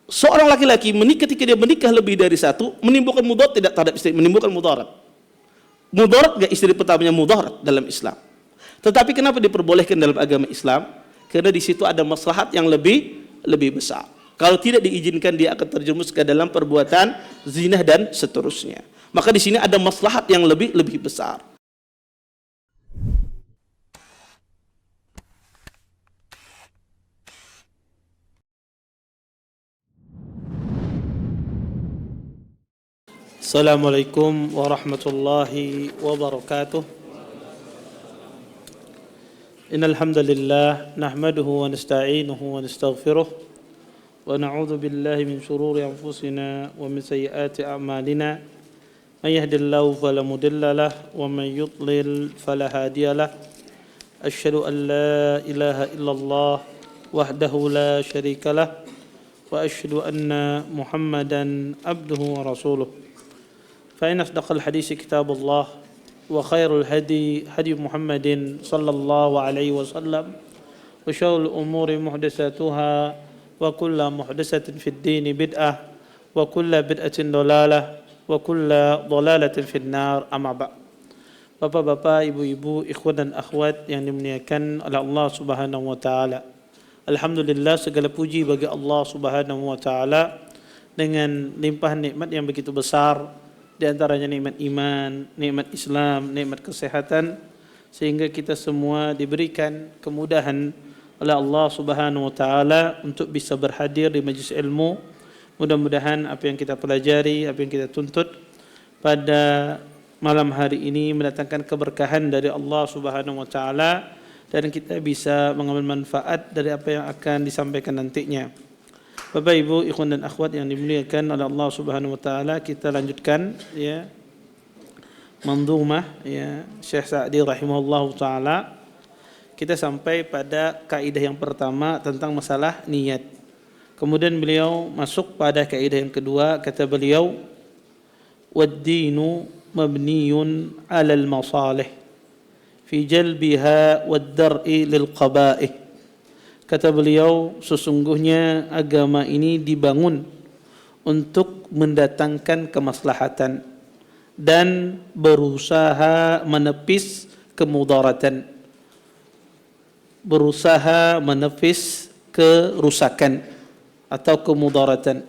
seorang laki-laki ketika dia menikah lebih dari satu, menimbulkan mudarat tidak terhadap istri, menimbulkan mudarat. Mudarat gak istri pertamanya mudarat dalam Islam. Tetapi kenapa diperbolehkan dalam agama Islam? Karena di situ ada maslahat yang lebih besar. Kalau tidak diizinkan dia akan terjerumus ke dalam perbuatan zina dan seterusnya. Maka di sini ada maslahat yang lebih besar. Assalamualaikum warahmatullahi wabarakatuh. Innal hamdalillah nahmaduhu wa nasta'inuhu wa nastaghfiruh wa na'udzu billahi min shururi anfusina wa min sayyiati a'malina. May yahdihillahu fala mudilla lahu wa may yudlil fala hadiya lahu. Asyhadu an la ilaha illallah wahdahu la syarika lahu wa asyhadu anna Muhammadan abduhu wa rasuluh. فإن أصدق الحديث كتاب الله وخير الهدي هدي محمد صلى الله عليه وسلم وشر الأمور محدثاتها وكل محدثة في الدين بدعة وكل بدعة ضلالة وكل ضلالة في النار أما بعد. Bapak-bapak, ibu-ibu, ikhwan dan akhwat yang dimuliakan oleh Allah Subhanahu wa taala. Alhamdulillah, segala puji bagi Allah Subhanahu wa taala dengan limpahan nikmat yang begitu besar. Di antaranya nikmat iman, nikmat Islam, nikmat kesehatan, sehingga kita semua diberikan kemudahan oleh Allah Subhanahu wa taala untuk bisa berhadir di majlis ilmu. Mudah-mudahan apa yang kita pelajari, apa yang kita tuntut pada malam hari ini mendatangkan keberkahan dari Allah Subhanahu wa taala dan kita bisa mengambil manfaat dari apa yang akan disampaikan nantinya. Bapak, Ibu, ikhwan dan akhwat yang dimuliakan oleh Allah Subhanahu wa taala, kita lanjutkan ya mandhumah ya Syekh Sa'di rahimahullahu taala. Kita sampai pada kaidah yang pertama tentang masalah niat. Kemudian beliau masuk pada kaidah yang kedua, kata beliau wad-dinu mabniyun 'alal masalih fi jalbiha wad-dar'i lil qaba'ih. Kata beliau, sesungguhnya agama ini dibangun untuk mendatangkan kemaslahatan dan berusaha menepis kemudaratan, berusaha menepis kerusakan atau kemudaratan.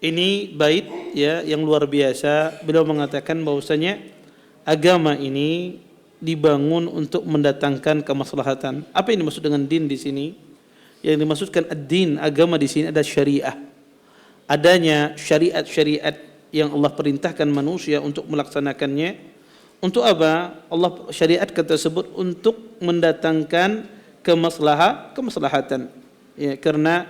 Ini bait ya yang luar biasa. Beliau mengatakan bahwasanya agama ini dibangun untuk mendatangkan kemaslahatan. Apa yang dimaksud dengan din di sini? Yang dimaksudkan ad-din, agama di sini ada syariah. Adanya syariat-syariat yang Allah perintahkan manusia untuk melaksanakannya. Untuk apa? Allah syariatkan tersebut untuk mendatangkan kemaslahatan. Ya, karena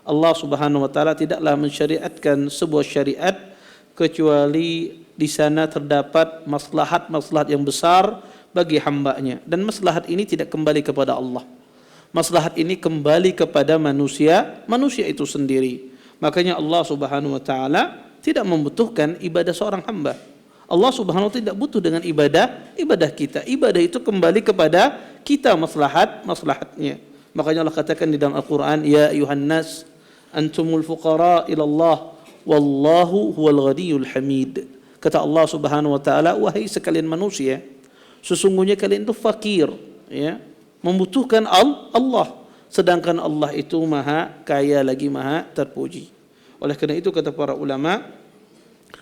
Allah Subhanahu wa taala tidaklah mensyariatkan sebuah syariat kecuali di sana terdapat maslahat-maslahat yang besar bagi hambanya, dan maslahat ini tidak kembali kepada Allah. Maslahat ini kembali kepada manusia itu sendiri. Makanya Allah Subhanahu wa taala tidak membutuhkan ibadah seorang hamba. Allah Subhanahu wa taala tidak butuh dengan ibadah kita. Ibadah itu kembali kepada kita, maslahatnya. Makanya Allah katakan di dalam Al-Qur'an, ya ayuhan nas antumul fuqara ila Allah wallahu huwal ghaniyyul hamid. Kata Allah Subhanahu wa taala, wahai sekalian manusia, sesungguhnya kalian itu fakir, ya, membutuhkan Allah, sedangkan Allah itu maha kaya lagi maha terpuji. Oleh karena itu kata para ulama,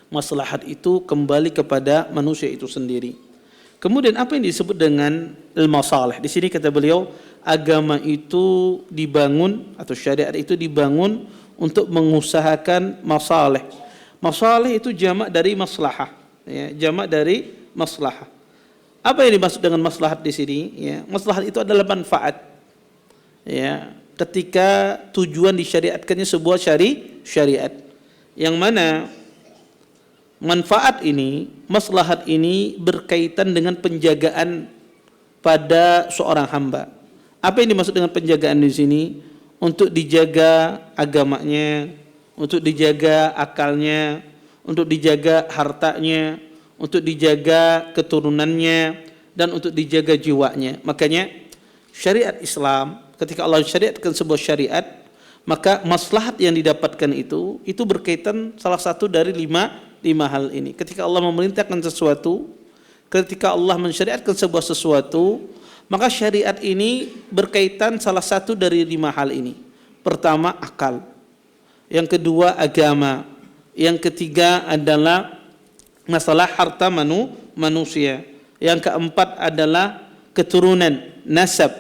maslahat itu kembali kepada manusia itu sendiri. Kemudian apa yang disebut dengan al-masalih? Di sini kata beliau, agama itu dibangun atau syariat itu dibangun untuk mengusahakan masalih. Masalih itu jamak dari maslahah, ya, jamak dari maslahah. Apa yang dimaksud dengan maslahat di sini? Ya, maslahat itu adalah manfaat. Ya, ketika tujuan disyariatkannya sebuah syariat, yang mana manfaat ini, maslahat ini berkaitan dengan penjagaan pada seorang hamba. Apa yang dimaksud dengan penjagaan di sini? Untuk dijaga agamanya, untuk dijaga akalnya, untuk dijaga hartanya, untuk dijaga keturunannya, dan untuk dijaga jiwanya. Makanya syariat Islam, ketika Allah syariatkan sebuah syariat, Maka maslahat yang didapatkan itu berkaitan salah satu dari lima hal ini. Ketika Allah memerintahkan sesuatu, ketika Allah mensyariatkan sebuah sesuatu, maka syariat ini berkaitan salah satu dari 5 hal ini. Pertama, akal. Yang kedua, agama. Yang ketiga adalah masalah harta manusia. Yang keempat adalah keturunan, nasab.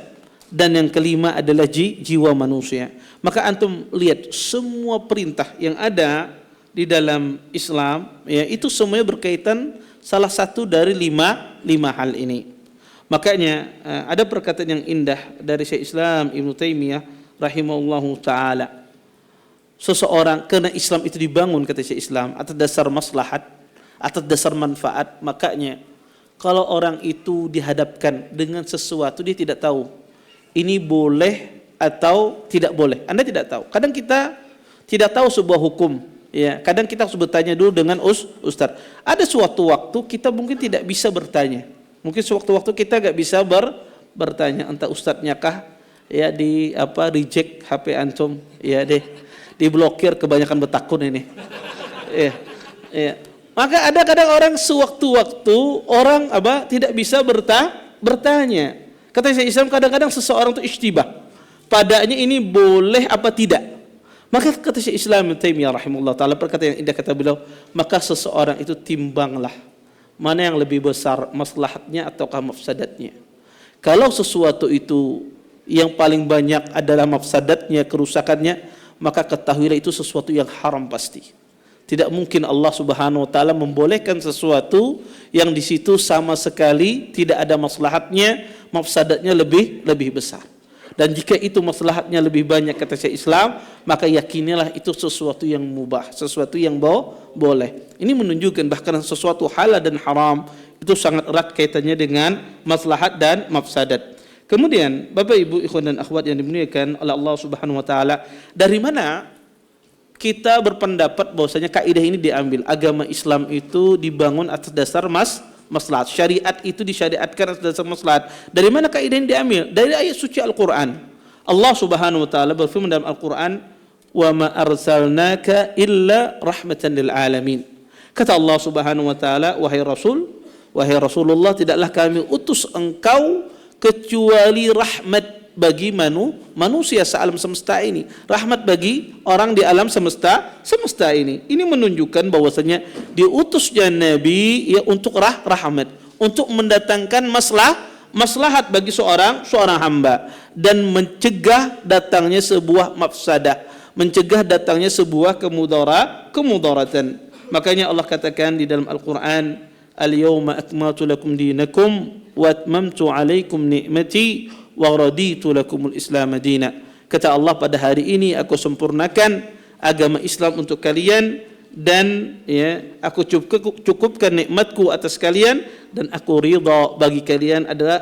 Dan yang kelima adalah jiwa manusia. Maka antum lihat semua perintah yang ada di dalam Islam, ya, itu semuanya berkaitan salah satu dari lima hal ini. Makanya ada perkataan yang indah dari Syekh Islam Ibnu Taimiyah rahimahullahu taala. Seseorang, karena Islam itu dibangun, kata Syekh Islam, atas dasar maslahat, atas dasar manfaat. Makanya kalau orang itu dihadapkan dengan sesuatu, dia tidak tahu ini boleh atau tidak boleh. Anda tidak tahu. Kadang kita tidak tahu sebuah hukum, ya. Kadang kita harus bertanya dulu dengan ustaz. Ada suatu waktu kita mungkin tidak bisa bertanya. Mungkin sewaktu-waktu kita nggak bisa bertanya, entah ustadznya kah, ya, di reject HP antum, ya deh, diblokir, kebanyakan bertakun ini. Ya, ya. Maka ada kadang orang sewaktu-waktu orang tidak bisa bertanya. Kata Syekh Islam, kadang-kadang seseorang itu ishtibah, padanya ini boleh apa tidak. Maka kata Syekh Islam Taimiyah rahimahullah taala, perkataan yang indah kata beliau, maka seseorang itu timbanglah mana yang lebih besar, maslahatnya ataukah mafsadatnya. Kalau sesuatu itu yang paling banyak adalah mafsadatnya, kerusakannya, maka ketahuilah itu sesuatu yang haram pasti. Tidak mungkin Allah Subhanahu wa taala membolehkan sesuatu yang di situ sama sekali tidak ada maslahatnya, mafsadatnya lebih besar. Dan jika itu maslahatnya lebih banyak, kata Syekh Islam, maka yakinilah itu sesuatu yang mubah, sesuatu yang boleh. Ini menunjukkan bahkan sesuatu halal dan haram itu sangat erat kaitannya dengan maslahat dan mafsadat. Kemudian Bapak Ibu ikhwan dan akhwat yang dimuliakan oleh Allah Subhanahu wa taala, dari mana kita berpendapat bahwasanya kaidah ini diambil? Agama Islam itu dibangun atas dasar maslahat. Syariat itu disyariatkan atas dasar maslahat. Dari mana kaidah ini diambil? Dari ayat suci Al-Qur'an. Allah Subhanahu wa taala berfirman dalam Al-Qur'an, "Wa ma arsalnaka illa rahmatan lil alamin." Kata Allah Subhanahu wa taala, wahai Rasulullah, tidaklah kami utus engkau kecuali rahmat bagi manusia sealam semesta ini, rahmat bagi orang di alam semesta ini. Ini menunjukkan bahwasanya diutusnya Nabi ya untuk rahmat, untuk mendatangkan maslahat bagi seorang hamba dan mencegah datangnya sebuah mafsadah, mencegah datangnya sebuah kemudaratan. Makanya Allah katakan di dalam Al-Qur'an, "Al-yawma akmaltu lakum dinakum wa atmamtu 'alaikum ni'mati wa raditu lakumul Islam madina." Kata Allah, pada hari ini aku sempurnakan agama Islam untuk kalian dan ya aku cukupkan nikmatku atas kalian dan aku ridha bagi kalian adalah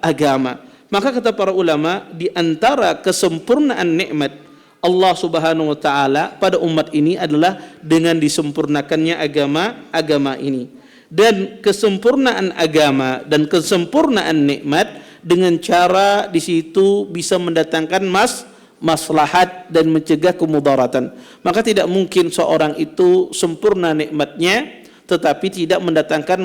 agama. Maka kata para ulama, di antara kesempurnaan nikmat Allah Subhanahu wa taala pada umat ini adalah dengan disempurnakannya agama ini. Dan kesempurnaan agama dan kesempurnaan nikmat dengan cara di situ bisa mendatangkan maslahat dan mencegah kemudaratan. Maka tidak mungkin seorang itu sempurna nikmatnya tetapi tidak mendatangkan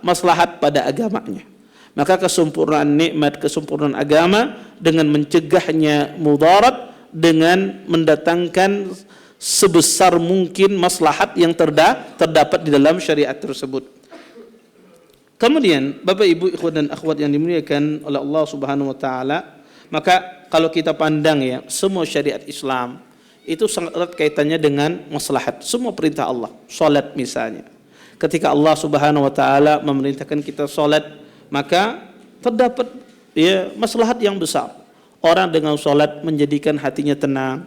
maslahat pada agamanya. Maka kesempurnaan nikmat, kesempurnaan agama dengan mencegahnya mudarat, dengan mendatangkan sebesar mungkin maslahat yang terdapat di dalam syariat tersebut. Kemudian Bapak Ibu ikhwan dan akhwat yang dimuliakan oleh Allah Subhanahu wa taala, maka kalau kita pandang ya, semua syariat Islam itu sangat erat kaitannya dengan maslahat. Semua perintah Allah, salat misalnya. Ketika Allah Subhanahu wa taala memerintahkan kita salat, maka terdapat ya maslahat yang besar. Orang dengan salat menjadikan hatinya tenang.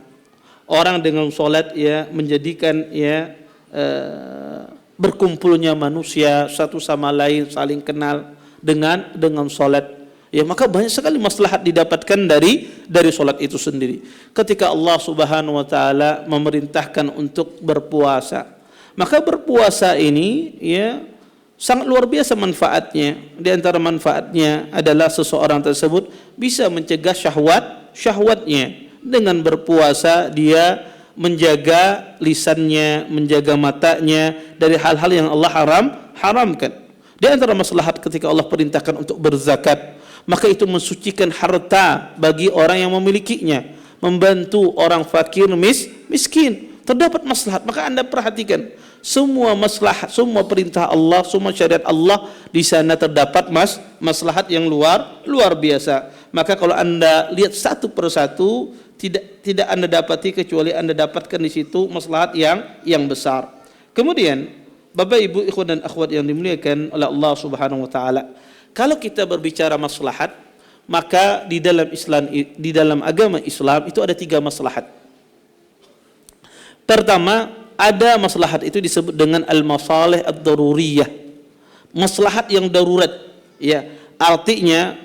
Orang dengan salat ya menjadikan ya berkumpulnya manusia satu sama lain, saling kenal dengan salat. Ya, maka banyak sekali maslahat didapatkan dari salat itu sendiri. Ketika Allah Subhanahu wa taala memerintahkan untuk berpuasa, maka berpuasa ini ya sangat luar biasa manfaatnya. Di antara manfaatnya adalah seseorang tersebut bisa mencegah syahwatnya. dengan berpuasa dia menjaga lisannya, menjaga matanya dari hal-hal yang Allah haramkan. Di antara maslahat ketika Allah perintahkan untuk berzakat, maka itu mensucikan harta bagi orang yang memilikinya, membantu orang fakir miskin. Terdapat maslahat, maka Anda perhatikan semua maslahat, semua perintah Allah, semua syariat Allah di sana terdapat maslahat yang luar biasa. Maka kalau Anda lihat satu persatu, tidak Anda dapati kecuali Anda dapatkan di situ maslahat yang besar. Kemudian Bapak Ibu ikhwan dan akhwat yang dimuliakan oleh Allah Subhanahu wa taala, kalau kita berbicara maslahat, maka di dalam agama Islam itu ada 3 maslahat. Pertama, ada maslahat itu disebut dengan al-masalih ad-daruriyah. Maslahat yang darurat, ya. Artinya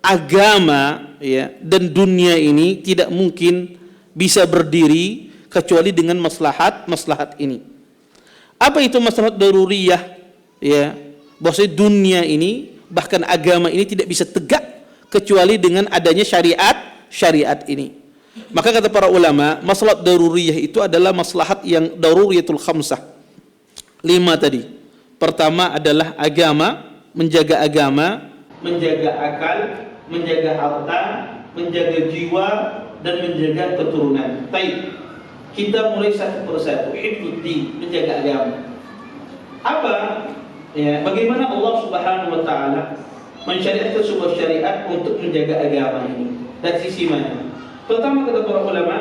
agama, ya, dan dunia ini tidak mungkin bisa berdiri kecuali dengan maslahat ini. Apa itu maslahat daruriyah? Ya, bahwa dunia ini bahkan agama ini tidak bisa tegak kecuali dengan adanya syariat ini. Maka kata para ulama, maslahat daruriyah itu adalah maslahat yang daruriyatul khamsah. 5 tadi. Pertama adalah agama, menjaga akal, menjaga harta, menjaga jiwa, dan menjaga keturunan. Baik. Kita mulai satu persatu. Hifdzuddin, menjaga agama. Apa? Ya, bagaimana Allah Subhanahu wa taala mensyariatkan sebuah syariat untuk menjaga agama ini? Dari sisi mana? Pertama kata para ulama,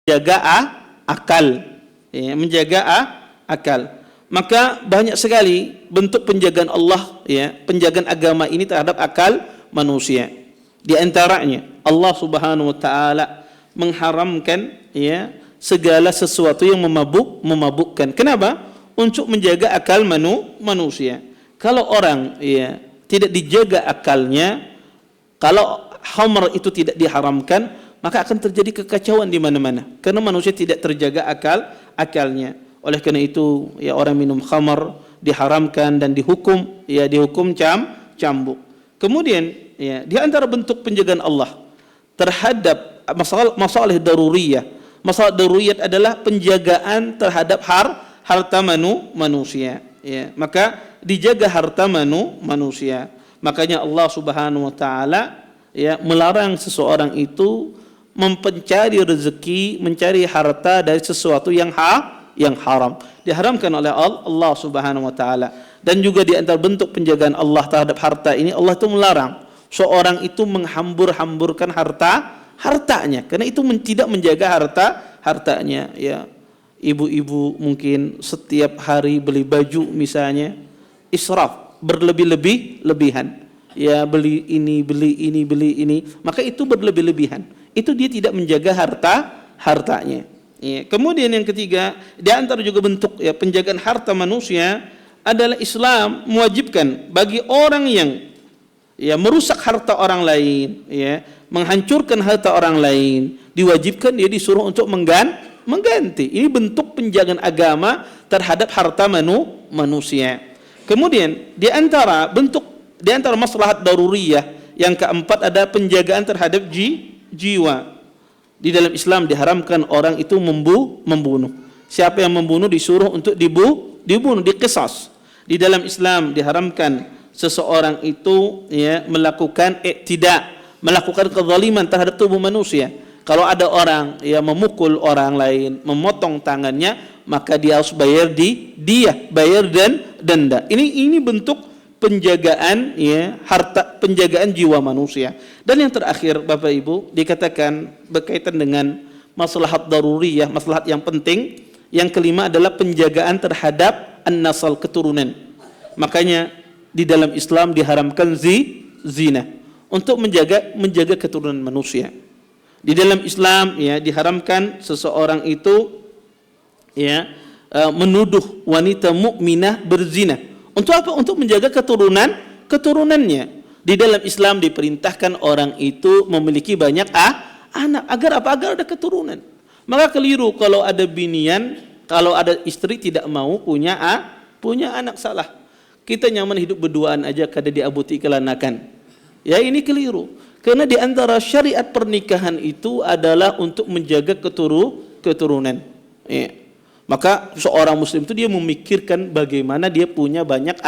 menjaga akal, ya, menjaga akal. Maka banyak sekali bentuk penjagaan Allah, ya, penjagaan agama ini terhadap akal manusia. Di antaranya Allah Subhanahu wa taala mengharamkan, ya, segala sesuatu yang memabukkan. Kenapa? Untuk menjaga akal manusia. Kalau orang, ya, tidak dijaga akalnya, kalau khamr itu tidak diharamkan, maka akan terjadi kekacauan di mana-mana. Karena manusia tidak terjaga akalnya. Oleh karena itu, ya, orang minum khamr diharamkan dan dihukum, ya, dihukum cambuk. Kemudian, ya, di antara bentuk penjagaan Allah terhadap masalah daruriyah. Masalah daruriyat adalah penjagaan terhadap harta manusia, ya. Maka dijaga harta manusia. Makanya Allah Subhanahu wa taala, ya, melarang seseorang itu mencari rezeki, mencari harta dari sesuatu yang haram. Diharamkan oleh Allah Subhanahu wa taala. Dan juga di antara bentuk penjagaan Allah terhadap harta ini, Allah itu melarang seorang itu menghambur-hamburkan hartanya, karena itu tidak menjaga hartanya, ya. Ibu-ibu mungkin setiap hari beli baju misalnya, israf, berlebihan, ya, beli ini, maka itu berlebihan. Itu dia tidak menjaga hartanya. Ya. Kemudian yang ketiga, di antara juga bentuk, ya, penjagaan harta manusia adalah Islam mewajibkan bagi orang yang, ya, merusak harta orang lain, ya, menghancurkan harta orang lain, diwajibkan dia disuruh untuk mengganti. Ini bentuk penjagaan agama terhadap harta manusia. Kemudian di antara maslahat daruriyah yang keempat ada penjagaan terhadap jiwa. Di dalam Islam diharamkan orang itu membunuh. Siapa yang membunuh disuruh untuk dibunuh, diqisas. Di dalam Islam diharamkan seseorang itu, ya, melakukan melakukan kezaliman terhadap tubuh manusia. Kalau ada orang yang memukul orang lain, memotong tangannya, maka dia harus bayar bayar denda. Ini bentuk penjagaan, ya, harta, penjagaan jiwa manusia. Dan yang terakhir, Bapak Ibu, dikatakan berkaitan dengan maslahat daruriyah, maslahat yang penting. Yang kelima adalah penjagaan terhadap an-nasal, keturunan. Makanya di dalam Islam diharamkan zina untuk menjaga keturunan manusia. Di dalam Islam, ya, diharamkan seseorang itu, ya, menuduh wanita mukminah berzina. Untuk apa? Untuk menjaga keturunannya. Di dalam Islam diperintahkan orang itu memiliki banyak anak. Agar apa? Agar ada keturunan. Maka keliru kalau ada binian, kalau ada istri tidak mau punya anak, salah. Kita nyaman hidup berduaan aja kada diabuti kelanakan. Ya, ini keliru. Karena di antara syariat pernikahan itu adalah untuk menjaga keturunan. Ya. Maka seorang muslim itu dia memikirkan bagaimana dia punya banyak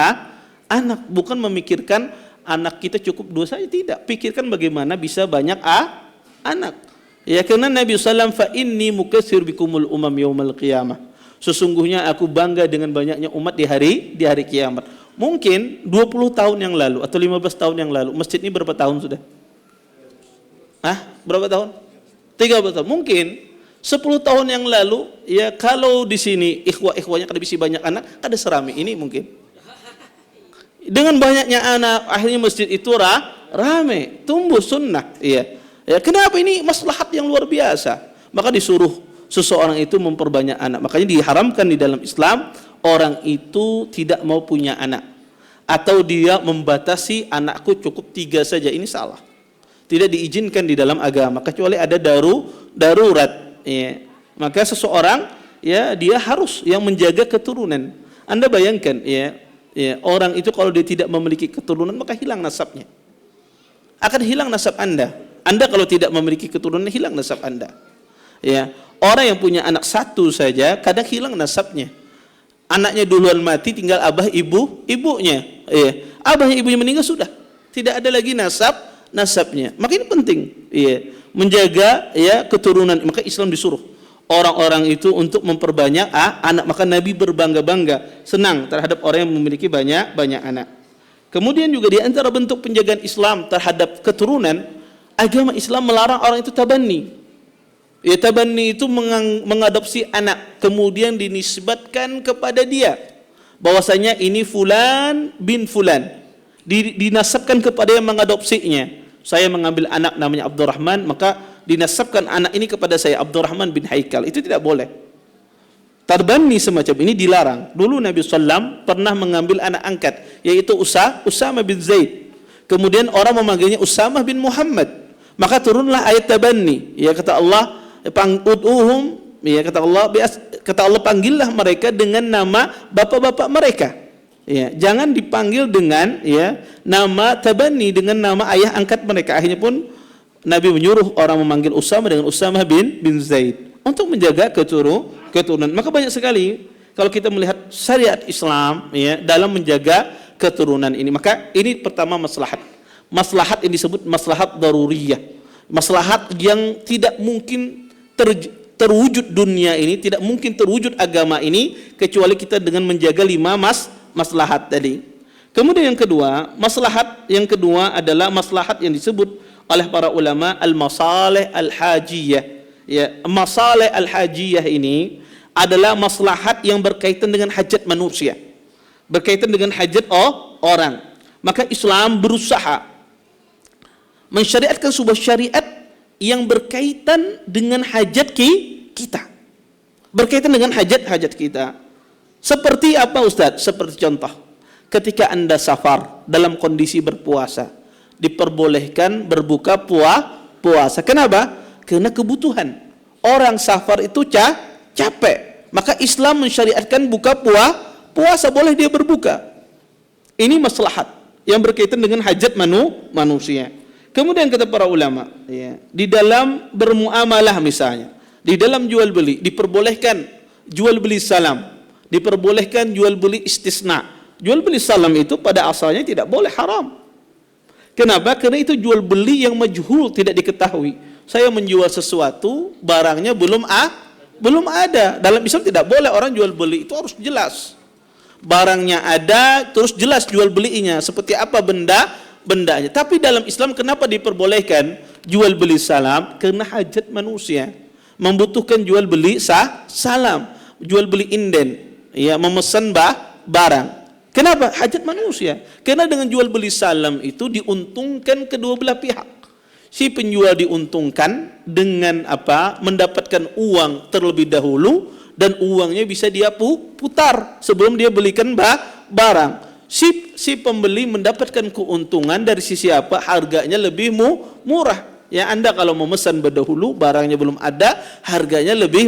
anak, bukan memikirkan anak kita cukup 2 saja, tidak. Pikirkan bagaimana bisa banyak anak. Ya, karena Nabi sallallahu alaihi wasallam, fa inni mukatsir bikumul umam yaumal qiyamah. Sesungguhnya aku bangga dengan banyaknya umat di hari kiamat. Mungkin 20 tahun yang lalu atau 15 tahun yang lalu, masjid ini berapa tahun sudah? Berapa tahun? 30 tahun. Mungkin 10 tahun yang lalu, ya, kalau di sini ikhwah-ikhwahnya kada bisa banyak anak, kada serami ini mungkin. Dengan banyaknya anak, akhirnya masjid itu rame, tumbuh sunnah. Iya. Ya, kenapa? Ini maslahat yang luar biasa. Maka disuruh seseorang itu memperbanyak anak. Makanya diharamkan di dalam Islam orang itu tidak mau punya anak, atau dia membatasi anakku cukup 3 saja. Ini salah. Tidak diizinkan di dalam agama kecuali ada darurat. Ya. Maka seseorang, ya, dia harus yang menjaga keturunan. Anda bayangkan, ya, orang itu kalau dia tidak memiliki keturunan maka hilang nasabnya. Akan hilang nasab Anda. Anda kalau tidak memiliki keturunan hilang nasab Anda. Ya, orang yang punya anak 1 saja kadang hilang nasabnya. Anaknya duluan mati, tinggal abah ibunya. Ya. Abahnya ibunya meninggal sudah tidak ada lagi nasabnya. Maka ini penting, ya, menjaga, ya, keturunan. Maka Islam disuruh orang-orang itu untuk memperbanyak anak. Maka Nabi berbangga-bangga, senang terhadap orang yang memiliki banyak anak. Kemudian juga di antara bentuk penjagaan Islam terhadap keturunan, agama Islam melarang orang itu tabanni. Ya, tabanni itu mengadopsi anak, kemudian dinisbatkan kepada dia bahwasanya ini fulan bin fulan, dinasabkan kepada yang mengadopsinya. Saya mengambil anak namanya Abdurrahman, maka dinasabkan anak ini kepada saya, Abdurrahman bin Haikal. Itu tidak boleh. Tabanni semacam ini dilarang. Dulu Nabi SAW pernah mengambil anak angkat, yaitu Usama bin Zaid. Kemudian orang memanggilnya Usama bin Muhammad. Maka turunlah ayat tabanni. Ya, kata Allah, ud'uhum, ya, kata Allah, panggillah mereka dengan nama bapak-bapak mereka. Ya, jangan dipanggil dengan, ya, nama tabanni, dengan nama ayah angkat mereka. Akhirnya pun Nabi menyuruh orang memanggil Usama dengan Usama bin Zaid untuk menjaga keturunan. Maka banyak sekali kalau kita melihat syariat Islam, ya, dalam menjaga keturunan ini. Maka ini pertama maslahat. Maslahat yang disebut maslahat daruriyah. Maslahat yang tidak mungkin terwujud dunia ini, tidak mungkin terwujud agama ini kecuali kita dengan menjaga 5 maslahat tadi. Kemudian yang kedua, maslahat yang kedua adalah maslahat yang disebut oleh para ulama al-masalih al-hajiyah. Ya, masalih al-hajiyah ini adalah maslahat yang berkaitan dengan hajat manusia, berkaitan dengan hajat orang. Maka Islam berusaha mensyariatkan sebuah syariat yang berkaitan dengan hajat kita, berkaitan dengan hajat kita. Seperti apa Ustaz? Seperti contoh, ketika Anda safar dalam kondisi berpuasa, diperbolehkan berbuka puasa. Kenapa? Karena kebutuhan. Orang safar itu capek, maka Islam mensyariatkan buka puasa, boleh dia berbuka. Ini maslahat yang berkaitan dengan hajat manusia. Kemudian kata para ulama, ya, di dalam bermuamalah misalnya, di dalam jual beli diperbolehkan jual beli salam, diperbolehkan jual beli istisna. Jual beli salam itu pada asalnya tidak boleh, haram. Kenapa? Karena itu jual beli yang majhul, tidak diketahui. Saya menjual sesuatu, barangnya belum ada. Dalam Islam tidak boleh orang jual beli, itu harus jelas. Barangnya ada, terus jelas jual belinya, seperti apa bendanya. Tapi dalam Islam kenapa diperbolehkan jual beli salam? Karena hajat manusia membutuhkan jual beli salam, jual beli inden, ya, memesan barang. Kenapa? Hajat manusia. Karena dengan jual beli salam itu diuntungkan kedua belah pihak. Si penjual diuntungkan dengan apa? Mendapatkan uang terlebih dahulu, dan uangnya bisa dia putar sebelum dia belikan barang. Si pembeli mendapatkan keuntungan dari sisi apa? Harganya lebih murah. Ya, Anda kalau memesan berdahulu, barangnya belum ada, harganya lebih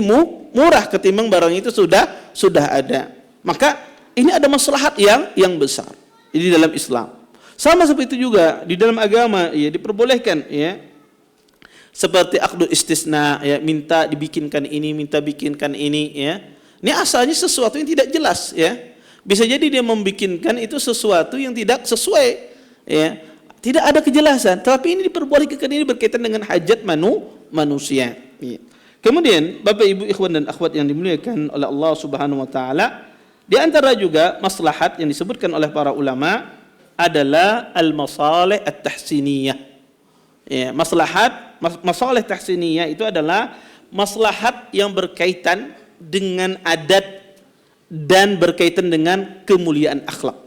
murah ketimbang barang itu sudah ada. Maka ini ada maslahat yang besar di dalam Islam. Sama seperti itu juga di dalam agama, ya, diperbolehkan, ya, seperti akdu istisna, ya, minta dibikinkan ini, minta bikinkan ini, ya. Ini asalnya sesuatu yang tidak jelas, ya. Bisa jadi dia membikinkan itu sesuatu yang tidak sesuai, ya. Tidak ada kejelasan, tapi ini diperbolehkan, ini berkaitan dengan hajat manusia. Ya. Kemudian Bapak Ibu ikhwan dan akhwat yang dimuliakan oleh Allah Subhanahu wa taala, di antara juga maslahat yang disebutkan oleh para ulama adalah al-masalih at-tahsiniyah. Ya, masalih tahsiniyah itu adalah maslahat yang berkaitan dengan adat dan berkaitan dengan kemuliaan akhlak.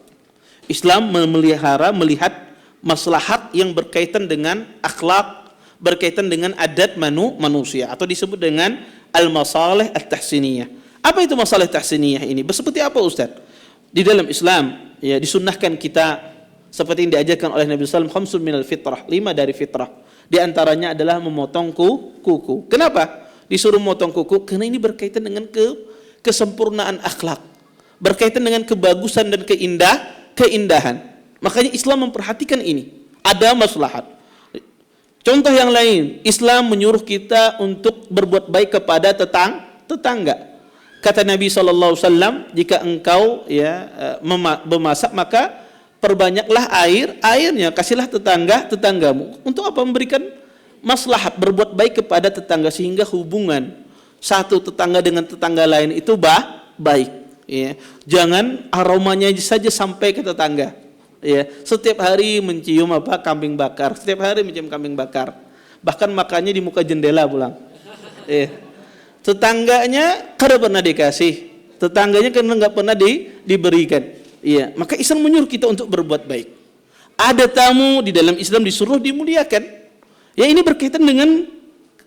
Islam melihat maslahat yang berkaitan dengan akhlak, berkaitan dengan adat manusia, atau disebut dengan al-masalih at-tahsiniyah. Apa itu masalih tahsiniyah ini? Seperti apa Ustaz? Di dalam Islam, ya, disunnahkan kita seperti yang diajarkan oleh Nabi SAW, khamsun minal fitrah, 5 dari fitrah. Di antaranya adalah memotong kuku. Kenapa disuruh memotong kuku? Karena ini berkaitan dengan kesempurnaan akhlak, berkaitan dengan kebagusan dan keindahan. Makanya Islam memperhatikan ini, ada maslahat. Contoh yang lain, Islam menyuruh kita untuk berbuat baik kepada tetangga. Kata Nabi SAW, jika engkau, ya, memasak, maka perbanyaklah airnya, kasihlah tetanggamu. Untuk apa? Memberikan maslahat, berbuat baik kepada tetangga, sehingga hubungan satu tetangga dengan tetangga lain itu baik. Ya. Jangan aromanya saja sampai ke tetangga. Ya. Setiap hari mencium kambing bakar, setiap hari mencium kambing bakar, bahkan makannya di muka jendela pulang. Tetangganya karena pernah dikasih, tetangganya karena nggak pernah diberikan. Iya, maka Islam menyuruh kita untuk berbuat baik. Ada tamu di dalam Islam disuruh dimuliakan. Ya, ini berkaitan dengan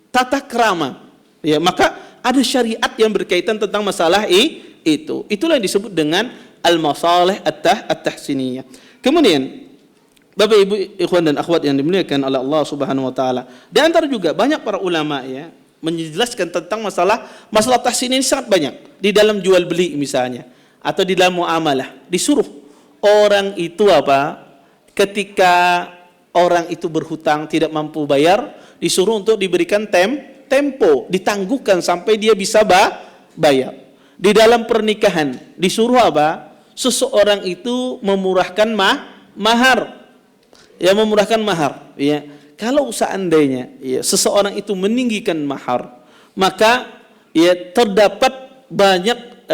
tata krama. Ya, maka ada syariat yang berkaitan tentang masalah itu. Itulah yang disebut dengan al-masalih at-tahsiniyah. Kemudian Bapak Ibu ikhwan dan akhwat yang dimuliakan oleh Allah Subhanahu wa taala. Di antara juga banyak para ulama ya menjelaskan tentang masalah tahsin ini sangat banyak. Di dalam jual beli misalnya atau di dalam muamalah disuruh orang itu ketika orang itu berhutang tidak mampu bayar, disuruh untuk diberikan tempo, ditangguhkan sampai dia bisa bayar. Di dalam pernikahan disuruh seseorang itu memurahkan mahar. Ya, memurahkan mahar, ya. Kalau seandainya ya seseorang itu meninggikan mahar, maka ya terdapat banyak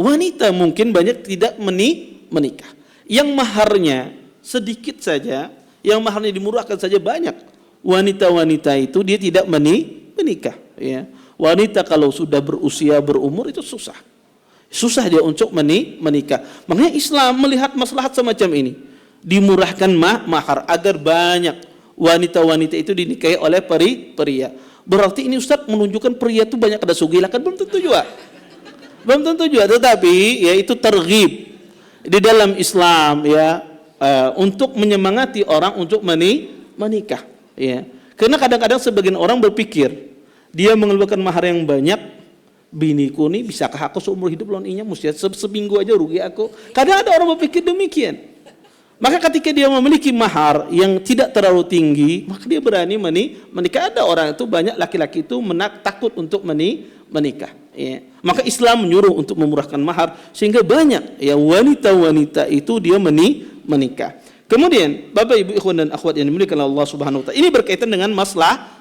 wanita mungkin banyak tidak menikah. Yang maharnya sedikit saja, yang maharnya dimurahkan saja banyak. Wanita-wanita itu dia tidak menikah, ya. Wanita kalau sudah berusia berumur itu susah dia untuk menikah. Makanya Islam melihat maslahat semacam ini, dimurahkan mahar agar banyak wanita-wanita itu dinikahi oleh pria. Berarti ini Ustaz menunjukkan pria itu banyak kada sugih, kan belum tentu juga. Tetapi ya itu terghib di dalam Islam ya untuk menyemangati orang untuk menikah ya. Karena kadang-kadang sebagian orang berpikir dia mengeluarkan mahar yang banyak, biniku nih bisakah aku seumur hidup lawan inya, mesti seminggu aja rugi aku. Kadang ada orang berpikir demikian. Maka ketika dia memiliki mahar yang tidak terlalu tinggi, maka dia berani menikah. Ada orang itu banyak laki-laki itu takut untuk menikah. Ya. Maka Islam menyuruh untuk memurahkan mahar sehingga banyak ya wanita-wanita itu dia menikah. Kemudian Bapak Ibu ikhwan dan akhwat yang dimuliakan Allah Subhanahu wa taala, ini berkaitan dengan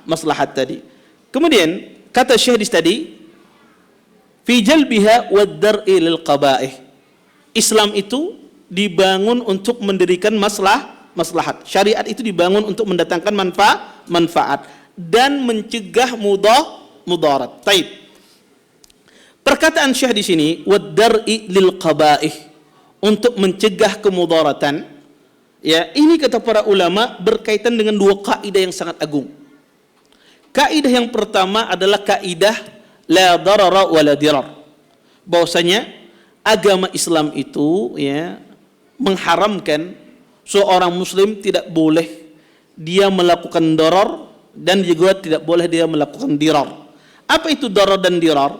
maslahat tadi. Kemudian kata Syekh tadi, fi jalbiha wad dar'i lil qaba'ih. Islam itu dibangun untuk mendirikan maslahat. Syariat itu dibangun untuk mendatangkan manfaat dan mencegah mudarat. Taib. Perkataan Syekh di sini wad dar'i lil qaba'ih, untuk mencegah kemudaratan. Ya, ini kata para ulama berkaitan dengan dua kaidah yang sangat agung. Kaidah yang pertama adalah kaidah la darara wa la dirar. Bahwasanya agama Islam itu ya mengharamkan seorang muslim tidak boleh dia melakukan darar dan juga tidak boleh dia melakukan dirar. Apa itu darar dan dirar?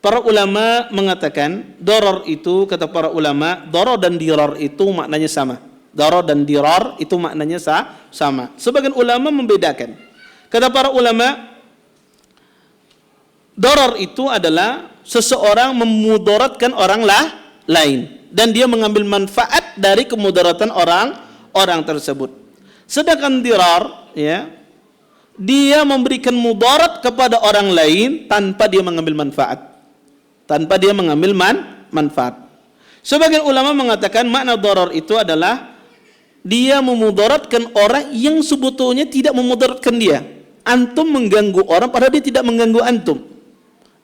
Para ulama mengatakan darar itu, kata para ulama, darar dan dirar itu maknanya sama. Darar dan dirar itu maknanya sama. Sebagian ulama membedakan. Kata para ulama, darar itu adalah seseorang memudaratkan orang lain dan dia mengambil manfaat dari kemudaratan orang tersebut. Sedangkan dirar ya, dia memberikan mudarat kepada orang lain tanpa dia mengambil manfaat. Sebagian ulama mengatakan makna darar itu adalah dia memudaratkan orang yang sebetulnya tidak memudaratkan dia. Antum mengganggu orang padahal dia tidak mengganggu antum.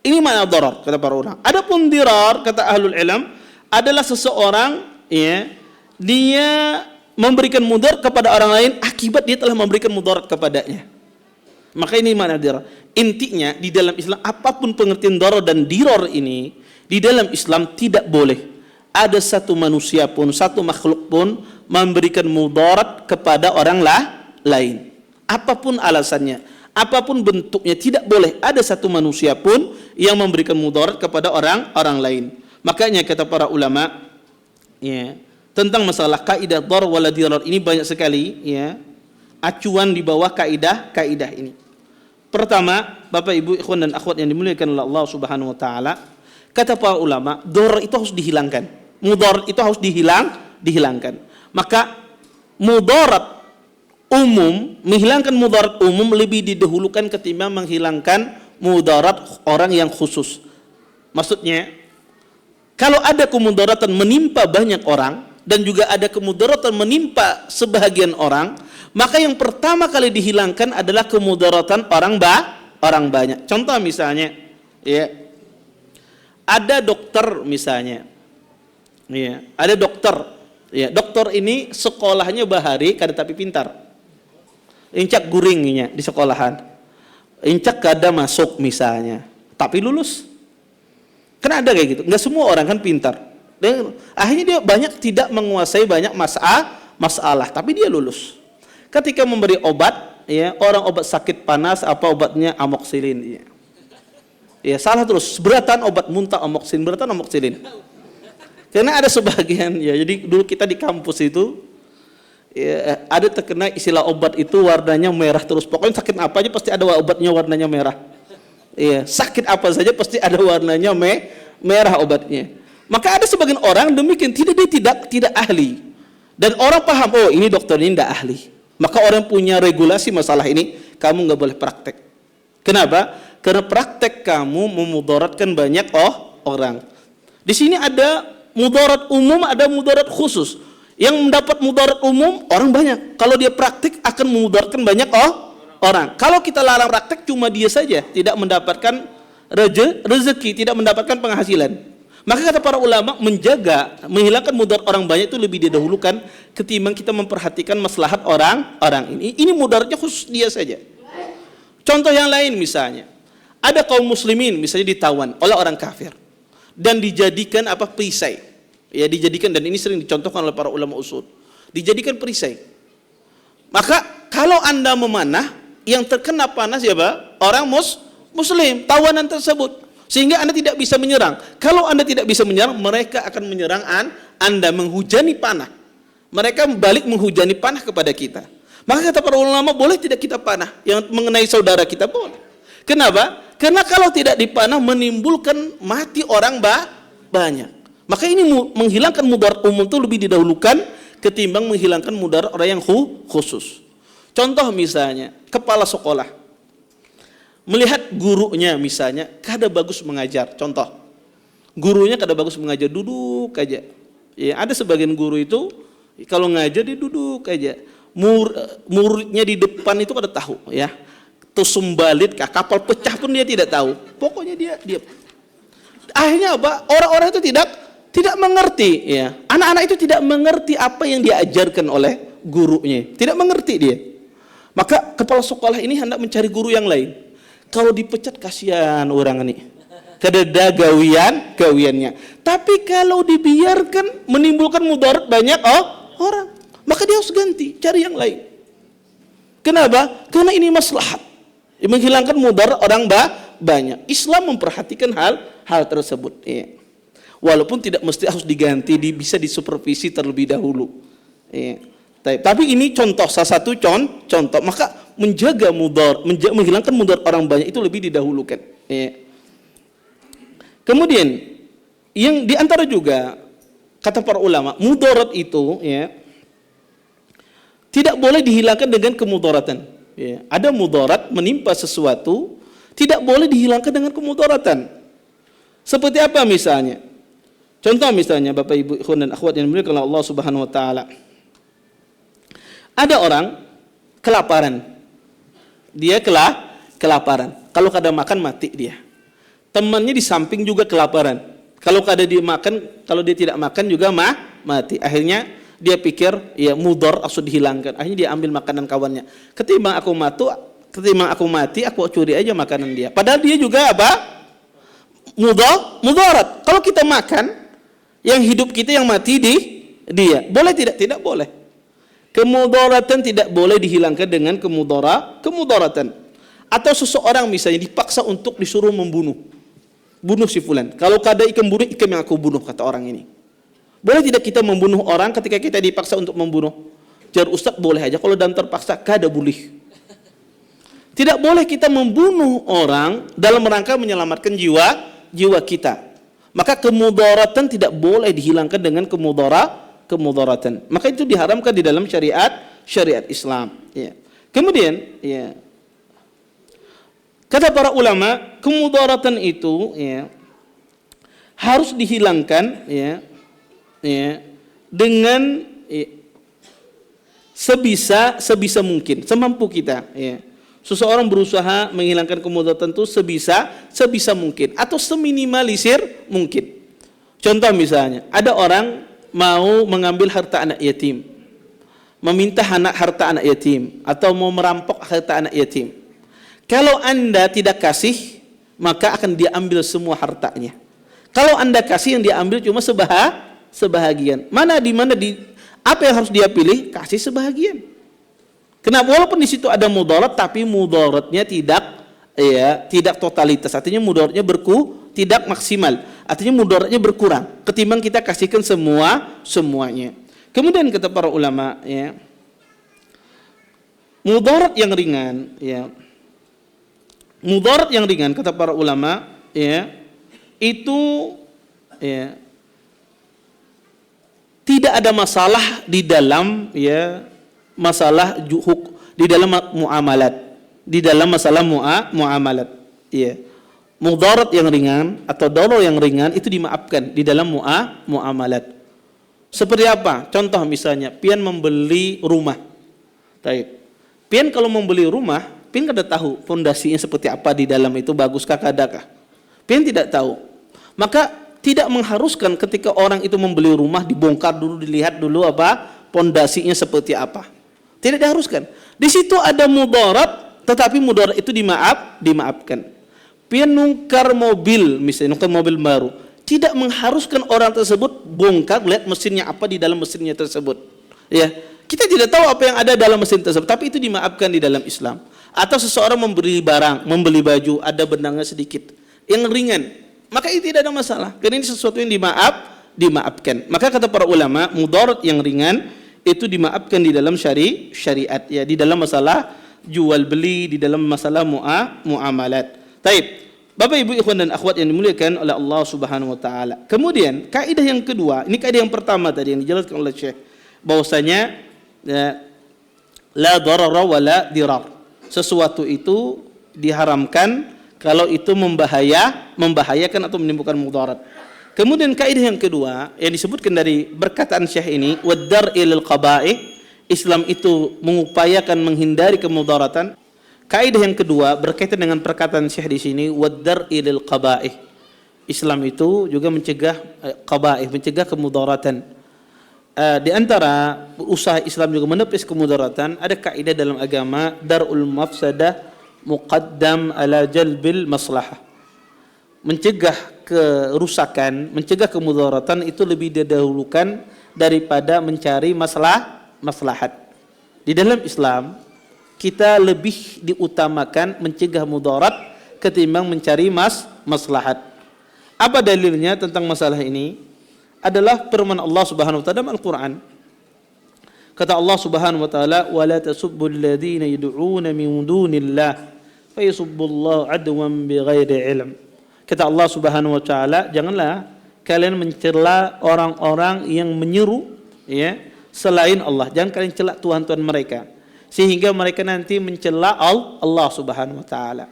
Ini makna darar kata para ulama. Adapun dirar kata ahlul ilm adalah seseorang ya dia memberikan mudarat kepada orang lain akibat dia telah memberikan mudarat kepadanya. Maka ini makna dirar. Intinya di dalam Islam apapun pengertian darar dan dirar ini, di dalam Islam tidak boleh ada satu manusia pun, satu makhluk pun memberikan mudarat kepada orang lain. Apapun alasannya, apapun bentuknya, tidak boleh ada satu manusia pun yang memberikan mudarat kepada orang lain. Makanya kata para ulama ya, tentang masalah kaidah darar wala dirar ini banyak sekali ya acuan di bawah kaidah ini. Pertama, Bapak Ibu ikhwan dan akhwat yang dimuliakan oleh Allah Subhanahu wa taala, kata para ulama, darar itu harus dihilangkan. Mudarat itu harus dihilangkan. Maka mudarat umum, menghilangkan mudarat umum lebih didahulukan ketimbang menghilangkan mudarat orang yang khusus. Maksudnya, kalau ada kemudaratan menimpa banyak orang dan juga ada kemudaratan menimpa sebahagian orang, maka yang pertama kali dihilangkan adalah kemudaratan orang orang banyak. Contoh misalnya, ya, ada dokter misalnya, ya, ada dokter, ya, dokter ini sekolahnya bahari, kada tapi pintar, incak guringnya di sekolahan, incak kada masuk misalnya, tapi lulus. Kan ada kayak gitu. Nggak semua orang kan pintar. Dan akhirnya dia banyak tidak menguasai banyak masalah, tapi dia lulus. Ketika memberi obat, ya, orang obat sakit panas, apa obatnya amoxicillin, ya. Ya, salah terus, beratan obat muntah amoxicillin, beratan amoxicillin. Karena ada sebagian, ya, jadi dulu kita di kampus itu, ya, ada terkena istilah obat itu warnanya merah terus. Pokoknya sakit apa aja pasti ada obatnya warnanya merah. Ya, sakit apa saja pasti ada warnanya merah obatnya. Maka ada sebagian orang demikian, dia tidak ahli. Dan orang paham, oh ini dokter ini tidak ahli. Maka orang punya regulasi masalah ini, kamu nggak boleh praktek. Kenapa? Karena praktek kamu memudaratkan banyak orang. Di sini ada mudarat umum, ada mudarat khusus. Yang mendapat mudarat umum orang banyak. Kalau dia praktek akan memudaratkan banyak orang. Kalau kita larang praktek cuma dia saja tidak mendapatkan rezeki, tidak mendapatkan penghasilan. Maka kata para ulama, menghilangkan mudarat orang banyak itu lebih didahulukan ketimbang kita memperhatikan maslahat orang ini. Ini mudaratnya khusus dia saja. Contoh yang lain misalnya, ada kaum muslimin misalnya ditawan oleh orang kafir dan dijadikan perisai. Ya, dijadikan, dan ini sering dicontohkan oleh para ulama usul. Dijadikan perisai. Maka kalau Anda memanah, yang terkena panas siapa? Orang muslim, tawanan tersebut. Sehingga Anda tidak bisa menyerang. Kalau Anda tidak bisa menyerang, mereka akan menyerang Anda, menghujani panah. Mereka balik menghujani panah kepada kita. Maka kata para ulama, boleh tidak kita panah yang mengenai saudara kita? Boleh. Kenapa? Karena kalau tidak dipanah menimbulkan mati orang banyak. Maka ini menghilangkan mudarat umum itu lebih didahulukan ketimbang menghilangkan mudarat orang yang khusus. Contoh misalnya, kepala sekolah melihat gurunya misalnya kada bagus mengajar. Contoh, gurunya kada bagus mengajar, duduk aja. Ya, ada sebagian guru itu kalau ngajar dia duduk aja. Muridnya di depan itu kada tahu, ya. Tusumbalit kah, kapal pecah pun dia tidak tahu. Pokoknya dia. Akhirnya apa? Orang-orang itu tidak mengerti, ya. Anak-anak itu tidak mengerti apa yang diajarkan oleh gurunya. Tidak mengerti dia. Maka kepala sekolah ini hendak mencari guru yang lain. Kalau dipecat kasihan orang ini. Kededa gawiannya. Tapi kalau dibiarkan menimbulkan mudarat banyak orang, maka dia harus ganti, cari yang lain. Kenapa? Karena ini maslahat. Menghilangkan mudarat orang banyak. Islam memperhatikan hal tersebut, ya. Walaupun tidak mesti harus diganti, bisa disupervisi terlebih dahulu. Ya. Tapi ini contoh, salah satu contoh. Maka menghilangkan mudarat orang banyak itu lebih didahulukan. Ya. Kemudian yang diantara juga kata para ulama, mudarat itu, ya, tidak boleh dihilangkan dengan kemudaratan. Ya. Ada mudarat menimpa sesuatu, tidak boleh dihilangkan dengan kemudaratan. Seperti apa misalnya? Contoh misalnya Bapak Ibu ikhwan dan akhwat yang dimuliakan Allah Subhanahu wa taala. Ada orang kelaparan. Dia kelaparan. Kalau kada makan mati dia. Temannya di samping juga kelaparan. Kalau kada dia makan, kalau dia tidak makan juga mati. Akhirnya dia pikir ya mudor harus dihilangkan. Akhirnya dia ambil makanan kawannya. Ketimbang aku mati, aku curi aja makanan dia. Padahal dia juga apa? Mudarat. Kalau kita makan, yang hidup kita yang mati dia. Boleh tidak? Tidak boleh. Kemudaratan tidak boleh dihilangkan dengan kemudaratan. Atau seseorang misalnya dipaksa untuk disuruh bunuh si fulan. Kalau kada ikan bunuh, ikan yang aku bunuh, kata orang ini. Boleh tidak kita membunuh orang ketika kita dipaksa untuk membunuh? Jar Ustaz, boleh aja kalau dan terpaksa, kada boleh. Tidak boleh kita membunuh orang dalam rangka menyelamatkan jiwa kita. Maka kemudaratan tidak boleh dihilangkan dengan kemudaratan. Maka itu diharamkan di dalam syariat Islam. Ya. Kemudian, ya, kata para ulama, kemudaratan itu, ya, harus dihilangkan, ya, dengan sebisa mungkin, semampu kita. Ya. Seseorang berusaha menghilangkan kemudaratan itu sebisa mungkin atau seminimalisir mungkin. Contoh misalnya, ada orang mau mengambil harta anak yatim, meminta harta anak yatim, atau mau merampok harta anak yatim. Kalau Anda tidak kasih, maka akan diambil semua hartanya. Kalau Anda kasih, yang diambil cuma sebahagian. Apa yang harus dia pilih? Kasih sebahagian. Kenapa? Walaupun di situ ada mudarat, tapi mudaratnya tidak totalitas. Artinya mudaratnya tidak maksimal. Artinya mudaratnya berkurang ketimbang kita kasihkan semuanya. Kemudian kata para ulama, ya, mudarat yang ringan, ya, mudarat yang ringan kata para ulama, ya, itu, ya, tidak ada masalah di dalam, ya, masalah di dalam muamalat, di dalam masalah muamalat, ya. Mudarat yang ringan atau darar yang ringan itu dimaafkan di dalam muamalat. Seperti apa? Contoh misalnya, pian membeli rumah. Baik. Pian kalau membeli rumah, pian kada tahu fondasinya seperti apa di dalam itu, baguskah kadakah. Pian tidak tahu. Maka tidak mengharuskan ketika orang itu membeli rumah dibongkar dulu, dilihat dulu apa fondasinya seperti apa. Tidak diharuskan. Di situ ada mudarat, tetapi mudarat itu dimaafkan. Pian nukar mobil, misalnya nukar mobil baru, tidak mengharuskan orang tersebut bongkar lihat mesinnya apa di dalam mesinnya tersebut. Ya, kita tidak tahu apa yang ada dalam mesin tersebut, tapi itu dimaafkan di dalam Islam. Atau seseorang membeli barang, membeli baju, ada benangnya sedikit, yang ringan, maka itu tidak ada masalah. Karena ini sesuatu yang dimaafkan. Maka kata para ulama, mudarat yang ringan itu dimaafkan di dalam syariat, ya, di dalam masalah jual beli, di dalam masalah muamalat. Taib. Bapak Ibu ikhwan dan akhwat yang dimuliakan oleh Allah Subhanahu wa taala. Kemudian kaidah yang kedua, ini kaidah yang pertama tadi yang dijelaskan oleh Syekh, bahwasanya ya, la darara wa la dirar. Sesuatu itu diharamkan kalau itu membahayakan atau menimbulkan mudarat. Kemudian kaidah yang kedua yang disebutkan dari perkataan Syekh ini, wad-dar ilal qaba'ih, Islam itu mengupayakan menghindari kemudaratan. Kaidah yang kedua berkaitan dengan perkataan Syekh di sini, wad-dar ilal qaba'ih. Islam itu juga mencegah qaba'ih, mencegah kemudaratan. Di antara usaha Islam juga menepis kemudaratan, ada kaidah dalam agama, darul mafsadah muqaddam ala jalbil maslahah. Mencegah kerusakan, mencegah kemudaratan itu lebih didahulukan daripada mencari maslahat. Di dalam Islam kita lebih diutamakan mencegah mudarat ketimbang mencari maslahat. Apa dalilnya tentang masalah ini? Adalah firman Allah Subhanahu wa taala dalam Al-Qur'an. Kata Allah Subhanahu wa taala, "Wa la tasubbul ladzina yad'una min dunillah fa yasubbullaha 'adwan bighairi 'ilm." Kata Allah Subhanahu wa taala, janganlah kalian mencela orang-orang yang menyeru, ya, selain Allah. Jangan kalian cela tuhan-tuhan mereka, sehingga mereka nanti mencela Allah Subhanahu wa taala.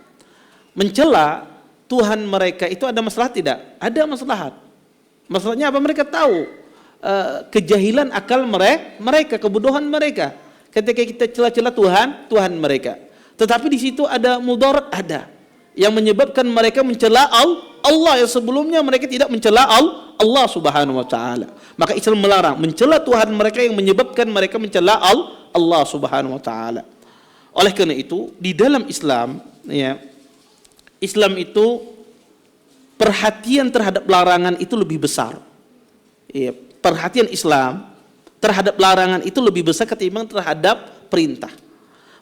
Mencela Tuhan mereka itu ada masalah tidak? Ada maslahat. Masalahnya apa? Mereka tahu kejahilan akal mereka, kebodohan mereka ketika kita cela-cela Tuhan mereka. Tetapi di situ ada mudarat, ada yang menyebabkan mereka mencela Allah yang sebelumnya mereka tidak mencela Allah Subhanahu wa taala. Maka Islam melarang mencela Tuhan mereka yang menyebabkan mereka mencela Allah Subhanahu wa taala. Oleh karena itu, di dalam Islam, ya, Islam itu perhatian terhadap larangan itu lebih besar. Ya, perhatian Islam terhadap larangan itu lebih besar ketimbang terhadap perintah.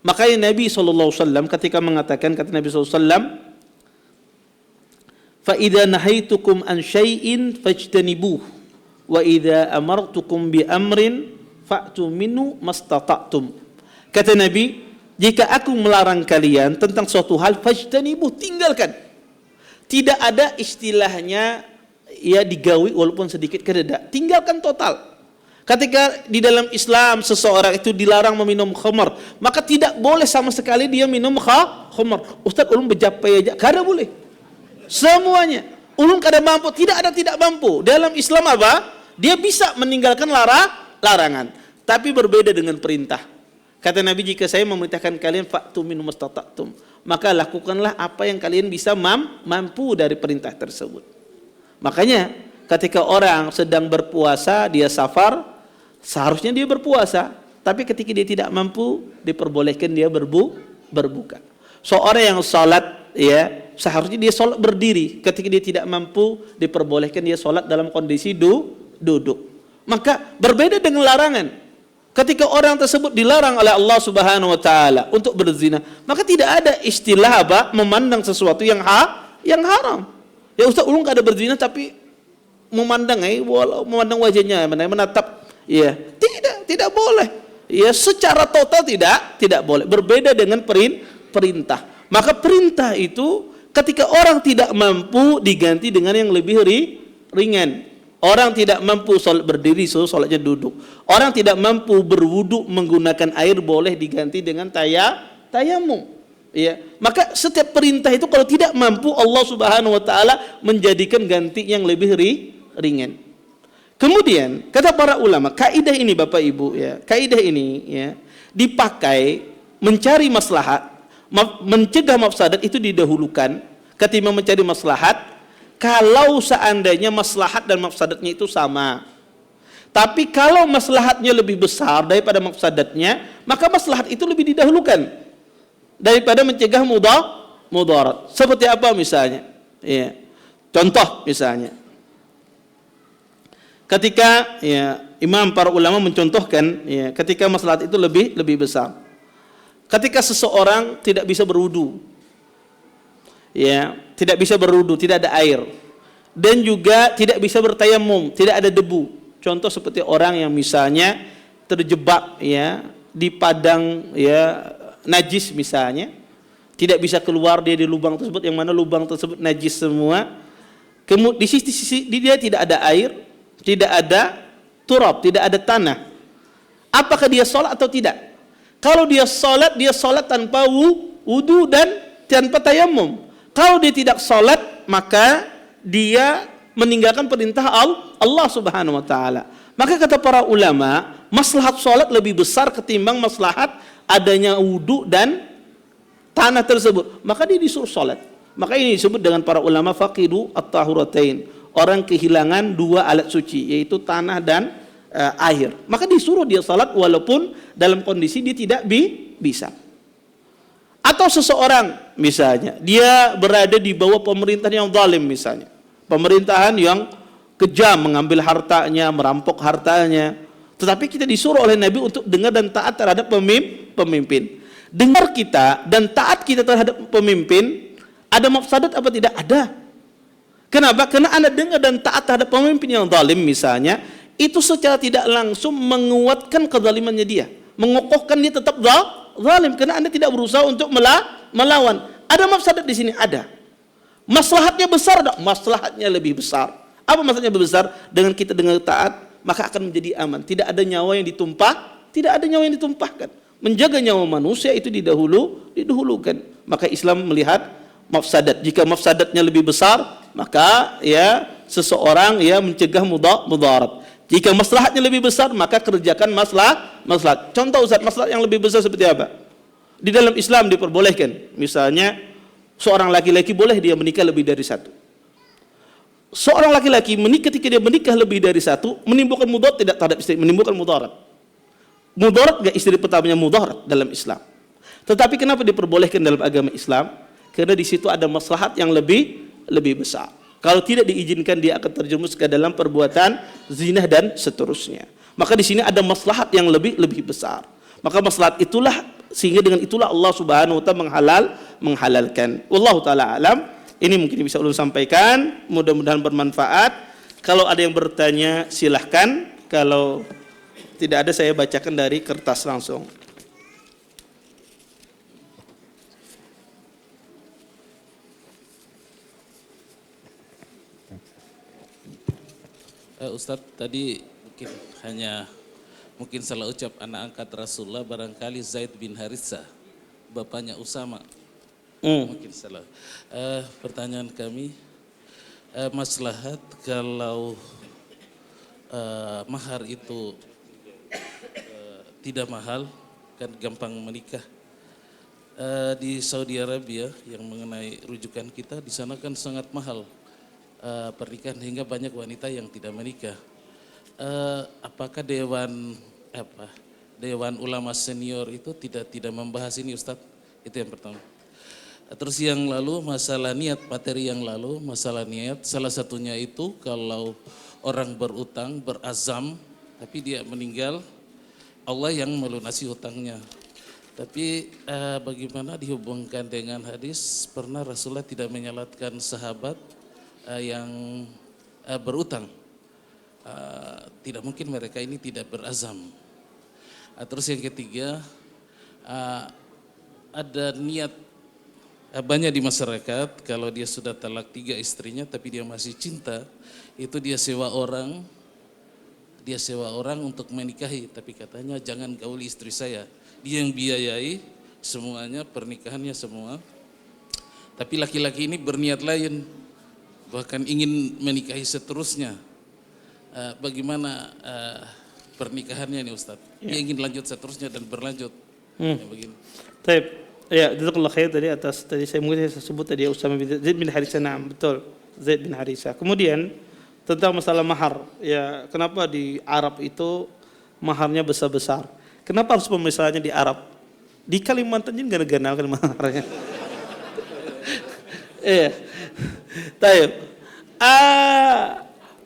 Makanya Nabi SAW ketika mengatakan, kata Nabi SAW, fa idza nahaitukum an syai'in fajtanibuh wa idza amartukum bi amrin fa'tu minhu mastata'tum. Kata Nabi, jika aku melarang kalian tentang suatu hal, fajtanibuh, tinggalkan. Tidak ada istilahnya ya digawi walaupun sedikit, kada, tinggalkan total. Ketika di dalam Islam seseorang itu dilarang meminum khamar, maka tidak boleh sama sekali dia minum khamar. Ustaz, ulun bejapai aja, kada boleh. Semuanya. Ulun kada mampu, tidak ada tidak mampu. Dalam Islam apa? Dia bisa meninggalkan larangan. Tapi berbeda dengan perintah. Kata Nabi, jika saya memerintahkan kalian fa'tu min mastata'tum, maka lakukanlah apa yang kalian bisa mampu dari perintah tersebut. Makanya ketika orang sedang berpuasa, dia safar, seharusnya dia berpuasa, tapi ketika dia tidak mampu, diperbolehkan dia berbuka. Seorang yang salat, ya, seharusnya dia salat berdiri. Ketika dia tidak mampu, diperbolehkan dia salat dalam kondisi duduk. Maka berbeda dengan larangan. Ketika orang tersebut dilarang oleh Allah Subhanahu wa taala untuk berzina, maka tidak ada istilah memandang sesuatu yang haram. Ya Ustaz, ulun enggak ada berzina tapi memandang memandang wajahnya, menatap, ya, tidak boleh. Ya, secara total tidak boleh. Berbeda dengan perintah. Maka perintah itu ketika orang tidak mampu diganti dengan yang lebih ringan. Orang tidak mampu salat berdiri, salatnya duduk. Orang tidak mampu berwudu menggunakan air, boleh diganti dengan tayamum. Ya, maka setiap perintah itu kalau tidak mampu, Allah Subhanahu wa taala menjadikan ganti yang lebih ringan. Kemudian kata para ulama, kaidah ini Bapak Ibu, ya, kaidah ini, ya, dipakai mencari maslahat, mencegah mafsadat itu didahulukan ketimbang mencari maslahat. Kalau seandainya maslahat dan mafsadatnya itu sama. Tapi kalau maslahatnya lebih besar daripada mafsadatnya, maka maslahat itu lebih didahulukan daripada mencegah mudarat. Seperti apa misalnya? Ya. Contoh misalnya, ketika, ya, imam para ulama mencontohkan, ya, ketika maslahat itu lebih besar. Ketika seseorang tidak bisa berwudu, ya, tidak bisa berwudu, tidak ada air, dan juga tidak bisa bertayamum, tidak ada debu. Contoh seperti orang yang misalnya terjebak, ya, di padang, ya, najis misalnya, tidak bisa keluar dia di lubang tersebut, yang mana lubang tersebut najis semua. Kemudian di sisi dia tidak ada air, tidak ada turab, tidak ada tanah. Apakah dia sholat atau tidak? Kalau dia sholat tanpa wudu dan tanpa tayamum. Kalau dia tidak sholat, maka dia meninggalkan perintah Allah Subhanahu wa taala. Maka kata para ulama, maslahat sholat lebih besar ketimbang maslahat adanya wudu dan tanah tersebut. Maka dia disuruh sholat. Maka ini disebut dengan para ulama faqidu at-tahuratain. Orang kehilangan dua alat suci, yaitu tanah dan air. Maka disuruh dia sholat walaupun dalam kondisi dia tidak bisa. Atau seseorang misalnya dia berada di bawah pemerintahan yang zalim misalnya, pemerintahan yang kejam, mengambil hartanya, merampok hartanya, tetapi kita disuruh oleh Nabi untuk dengar dan taat terhadap pemimpin. Dengar kita dan taat kita terhadap pemimpin, ada mafsadat apa tidak? Ada. Kenapa? Karena Anda dengar dan taat terhadap pemimpin yang zalim misalnya, itu secara tidak langsung menguatkan kezalimannya dia, mengokohkan dia tetap zalim, karena Anda tidak berusaha untuk melawan. Ada mafsadat di sini? Ada. Maslahatnya besar, maslahatnya lebih besar. Apa maksudnya lebih besar? Dengan kita dengar taat, maka akan menjadi aman. Tidak ada nyawa yang ditumpahkan. Menjaga nyawa manusia itu didahulukan. Maka Islam melihat mafsadat. Jika mafsadatnya lebih besar, maka, ya, seseorang, ya, mencegah mudarat. Jika maslahatnya lebih besar, maka kerjakan maslahat. Contoh Ustaz, maslahat yang lebih besar seperti apa? Di dalam Islam diperbolehkan. Misalnya, seorang laki-laki boleh dia menikah lebih dari satu. Seorang laki-laki ketika dia menikah lebih dari satu, menimbulkan mudarat tidak terhadap istri, menimbulkan mudarat. Mudarat gak istri pertamanya mudarat dalam Islam. Tetapi kenapa diperbolehkan dalam agama Islam? Karena di situ ada maslahat yang lebih besar. Kalau tidak diizinkan, dia akan terjerumus ke dalam perbuatan zina dan seterusnya. Maka di sini ada maslahat yang lebih besar. Maka maslahat itulah, sehingga dengan itulah Allah Subhanahu wa taala menghalalkan. Wallahu taala alam. Ini mungkin bisa ulun sampaikan, mudah-mudahan bermanfaat. Kalau ada yang bertanya silahkan. Kalau tidak ada, saya bacakan dari kertas langsung. Ustadz, tadi mungkin salah ucap anak angkat Rasulullah, barangkali Zaid bin Haritsah, bapaknya Usama. Mungkin salah. Pertanyaan kami, maslahat kalau mahar itu tidak mahal, kan gampang menikah. Di Saudi Arabia yang mengenai rujukan kita, di sana kan sangat mahal pernikahan hingga banyak wanita yang tidak menikah. Apakah Dewan Ulama Senior itu tidak membahas ini, Ustadz? Itu yang pertama. Terus yang lalu masalah niat, materi yang lalu masalah niat, salah satunya itu kalau orang berutang berazam tapi dia meninggal, Allah yang melunasi hutangnya. Tapi bagaimana dihubungkan dengan hadis pernah Rasulullah tidak menyalatkan sahabat yang berutang. Tidak mungkin mereka ini tidak berazam. Terus yang ketiga, ada niat banyak di masyarakat kalau dia sudah talak 3 istrinya tapi dia masih cinta, itu dia sewa orang untuk menikahi, tapi katanya jangan gauli istri saya. Dia yang biayai semuanya, pernikahannya semua. Tapi laki-laki ini berniat lain, bahkan ingin menikahi seterusnya. Bagaimana pernikahannya nih Ustaz? Dia ingin lanjut seterusnya dan berlanjut. Ya, begini. Taib. Ya, jazakallah khair tadi saya sebut tadi Usama bin Zaid bin Haritsah. Naam, betul. Zaid bin Haritsah. Kemudian tentang masalah mahar. Ya, kenapa di Arab itu maharnya besar-besar? Kenapa harus pemisahannya di Arab? Di Kalimantan juga nggak kenal kan maharnya. Iya. Taib.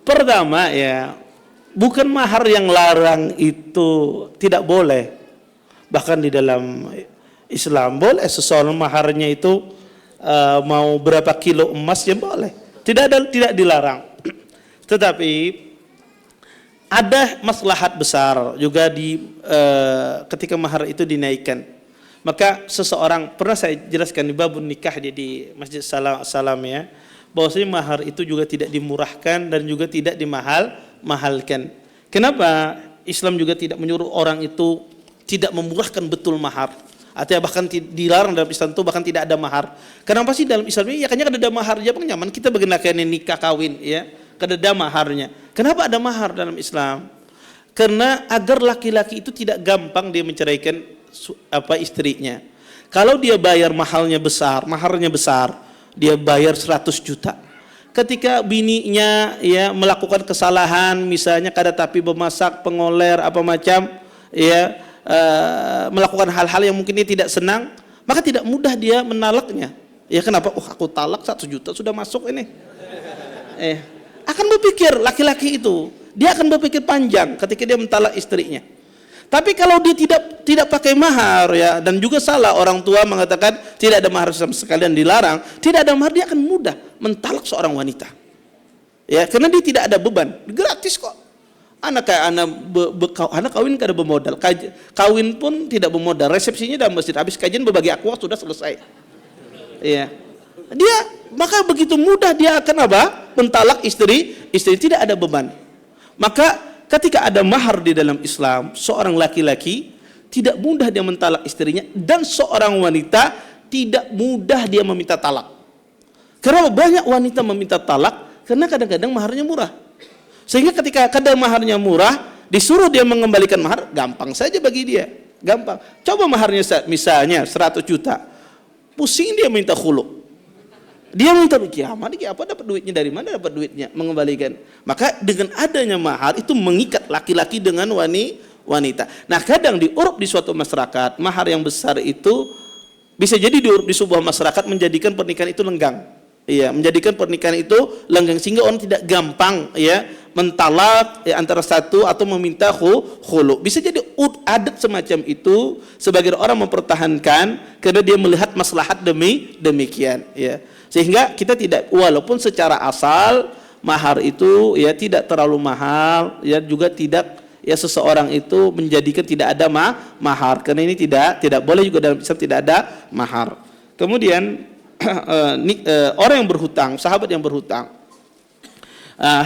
Pertama ya, bukan mahar yang larang itu tidak boleh. Bahkan di dalam Islam boleh seseorang maharnya itu mau berapa kilo emas ya boleh. Tidak dilarang. Tetapi ada maslahat besar juga ketika mahar itu dinaikkan. Maka seseorang, pernah saya jelaskan di babun nikah di Masjid Salam ya, bahwasanya mahar itu juga tidak dimurahkan dan juga tidak mahalkan. Kenapa Islam juga tidak menyuruh orang itu tidak memurahkan betul mahar? Artinya bahkan dilarang dalam Islam itu bahkan tidak ada mahar. Kenapa sih dalam Islam ini? Ya kan ada mahar aja, nyaman kita bagaimana nikah kawin ya. Kan ada maharnya. Kenapa ada mahar dalam Islam? Karena agar laki-laki itu tidak gampang dia menceraikan istrinya. Kalau dia bayar maharnya besar, dia bayar 100 juta. Ketika bininya ya melakukan kesalahan, misalnya kada tapi memasak, pengoler apa macam, ya melakukan hal-hal yang mungkin dia tidak senang, maka tidak mudah dia menalaknya. Ya kenapa? Aku talak 1 juta sudah masuk ini. Akan berpikir laki-laki itu, dia akan berpikir panjang ketika dia mentalak istrinya. Tapi kalau dia tidak pakai mahar ya, dan juga salah orang tua mengatakan tidak ada mahar sama sekali dan dilarang, tidak ada mahar, dia akan mudah mentalak seorang wanita. Ya, karena dia tidak ada beban, gratis kok. Anak kawin kada bermodal, kawin pun tidak bermodal, resepsinya dalam masjid, habis kajian berbagi akwa sudah selesai. Ya. Maka begitu mudah dia akan mentalak istri tidak ada beban. Maka ketika ada mahar di dalam Islam, seorang laki-laki tidak mudah dia mentalak istrinya, dan seorang wanita tidak mudah dia meminta talak. Karena banyak wanita meminta talak karena kadang-kadang maharnya murah. Sehingga ketika kadang maharnya murah, disuruh dia mengembalikan mahar, gampang saja bagi dia. Gampang. Coba maharnya misalnya 100 juta. Pusing dia minta khulu. Dia minta kiamat, apa dapat duitnya, dari mana dapat duitnya mengembalikan. Maka dengan adanya mahar itu mengikat laki-laki dengan wanita. Nah, kadang di suatu masyarakat, mahar yang besar itu bisa jadi di sebuah masyarakat menjadikan pernikahan itu lenggang. Iya, menjadikan pernikahan itu lenggang sehingga orang tidak gampang ya mentalak antara satu atau meminta khulu. Bisa jadi adat semacam itu sebagai orang mempertahankan karena dia melihat maslahat demikian ya. Sehingga kita tidak, walaupun secara asal mahar itu ya tidak terlalu mahal ya, juga tidak ya seseorang itu menjadikan tidak ada mahar, karena ini tidak boleh juga dalam Islam tidak ada mahar. Kemudian orang yang berhutang, sahabat yang berhutang,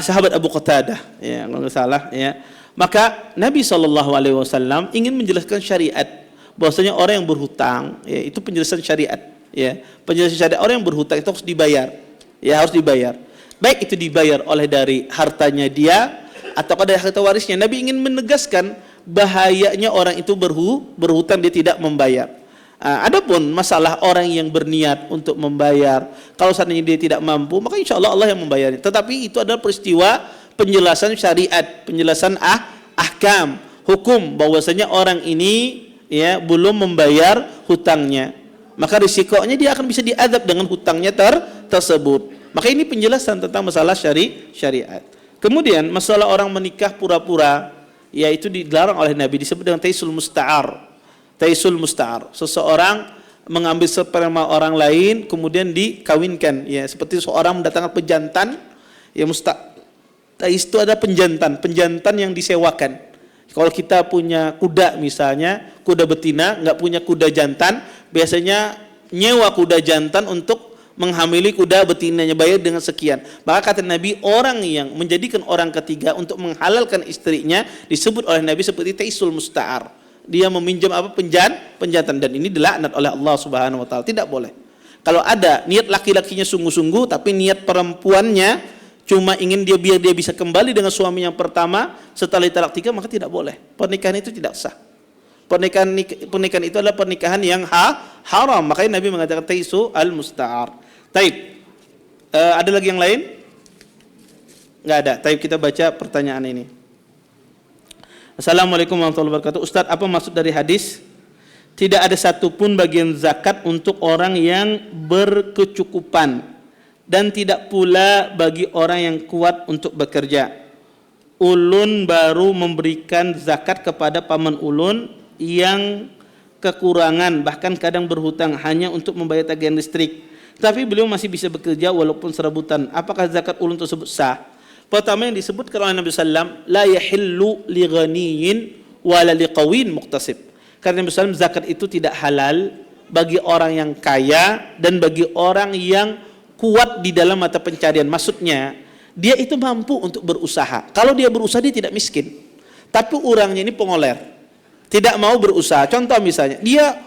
sahabat Abu Qatadah ya kalau nggak salah ya, maka Nabi SAW ingin menjelaskan syariat bahwasanya orang yang berhutang ya, itu penjelasan syariat ya, penjelasan syariat, orang yang berhutang itu harus dibayar ya, harus dibayar, baik itu dibayar oleh dari hartanya dia atau dari harta warisnya. Nabi ingin menegaskan bahayanya orang itu berhutang dia tidak membayar. Adapun masalah orang yang berniat untuk membayar, kalau seandainya dia tidak mampu, maka insya Allah Allah yang membayarnya. Tetapi itu adalah peristiwa penjelasan syariat, penjelasan ahkam, hukum bahwasanya orang ini ya belum membayar hutangnya. Maka risikonya dia akan bisa diazab dengan hutangnya tersebut. Maka ini penjelasan tentang masalah syariat. Kemudian masalah orang menikah pura-pura, yaitu dilarang oleh Nabi, disebut dengan taisul musta'ar. Taisul musta'ar, seseorang mengambil sperma orang lain kemudian dikawinkan, ya seperti seorang mendatangkan pejantan, ya tais itu ada penjantan yang disewakan. Kalau kita punya kuda misalnya, kuda betina, nggak punya kuda jantan, biasanya nyewa kuda jantan untuk menghamili kuda betinanya, bayar dengan sekian. Maka kata Nabi, orang yang menjadikan orang ketiga untuk menghalalkan istrinya disebut oleh Nabi seperti taisul musta'ar. Dia meminjam penjantan, dan ini dilaknat oleh Allah Subhanahu wa taala. Tidak boleh. Kalau ada niat laki-lakinya sungguh-sungguh tapi niat perempuannya cuma ingin biar dia bisa kembali dengan suami yang pertama setelah talak 3, maka tidak boleh. Pernikahan itu tidak sah. Pernikahan itu adalah pernikahan yang haram. Makanya Nabi mengatakan taisu al-musta'ar. Taib. Ada lagi yang lain? Enggak ada. Taib, kita baca pertanyaan ini. Assalamualaikum warahmatullahi wabarakatuh. Ustaz, apa maksud dari hadis tidak ada satupun bagian zakat untuk orang yang berkecukupan dan tidak pula bagi orang yang kuat untuk bekerja? Ulun baru memberikan zakat kepada paman ulun yang kekurangan, bahkan kadang berhutang hanya untuk membayar tagihan listrik, tapi beliau masih bisa bekerja walaupun serabutan. Apakah zakat ulun tersebut sah? Pertama yang disebutkan oleh Nabi SAW, la yahillu li ghaniyin wala li qawin muktasib. Karena Nabi SAW, zakat itu tidak halal bagi orang yang kaya dan bagi orang yang kuat di dalam mata pencarian. Maksudnya, dia itu mampu untuk berusaha. Kalau dia berusaha, dia tidak miskin. Tapi orangnya ini pengoler, tidak mau berusaha. Contoh misalnya, dia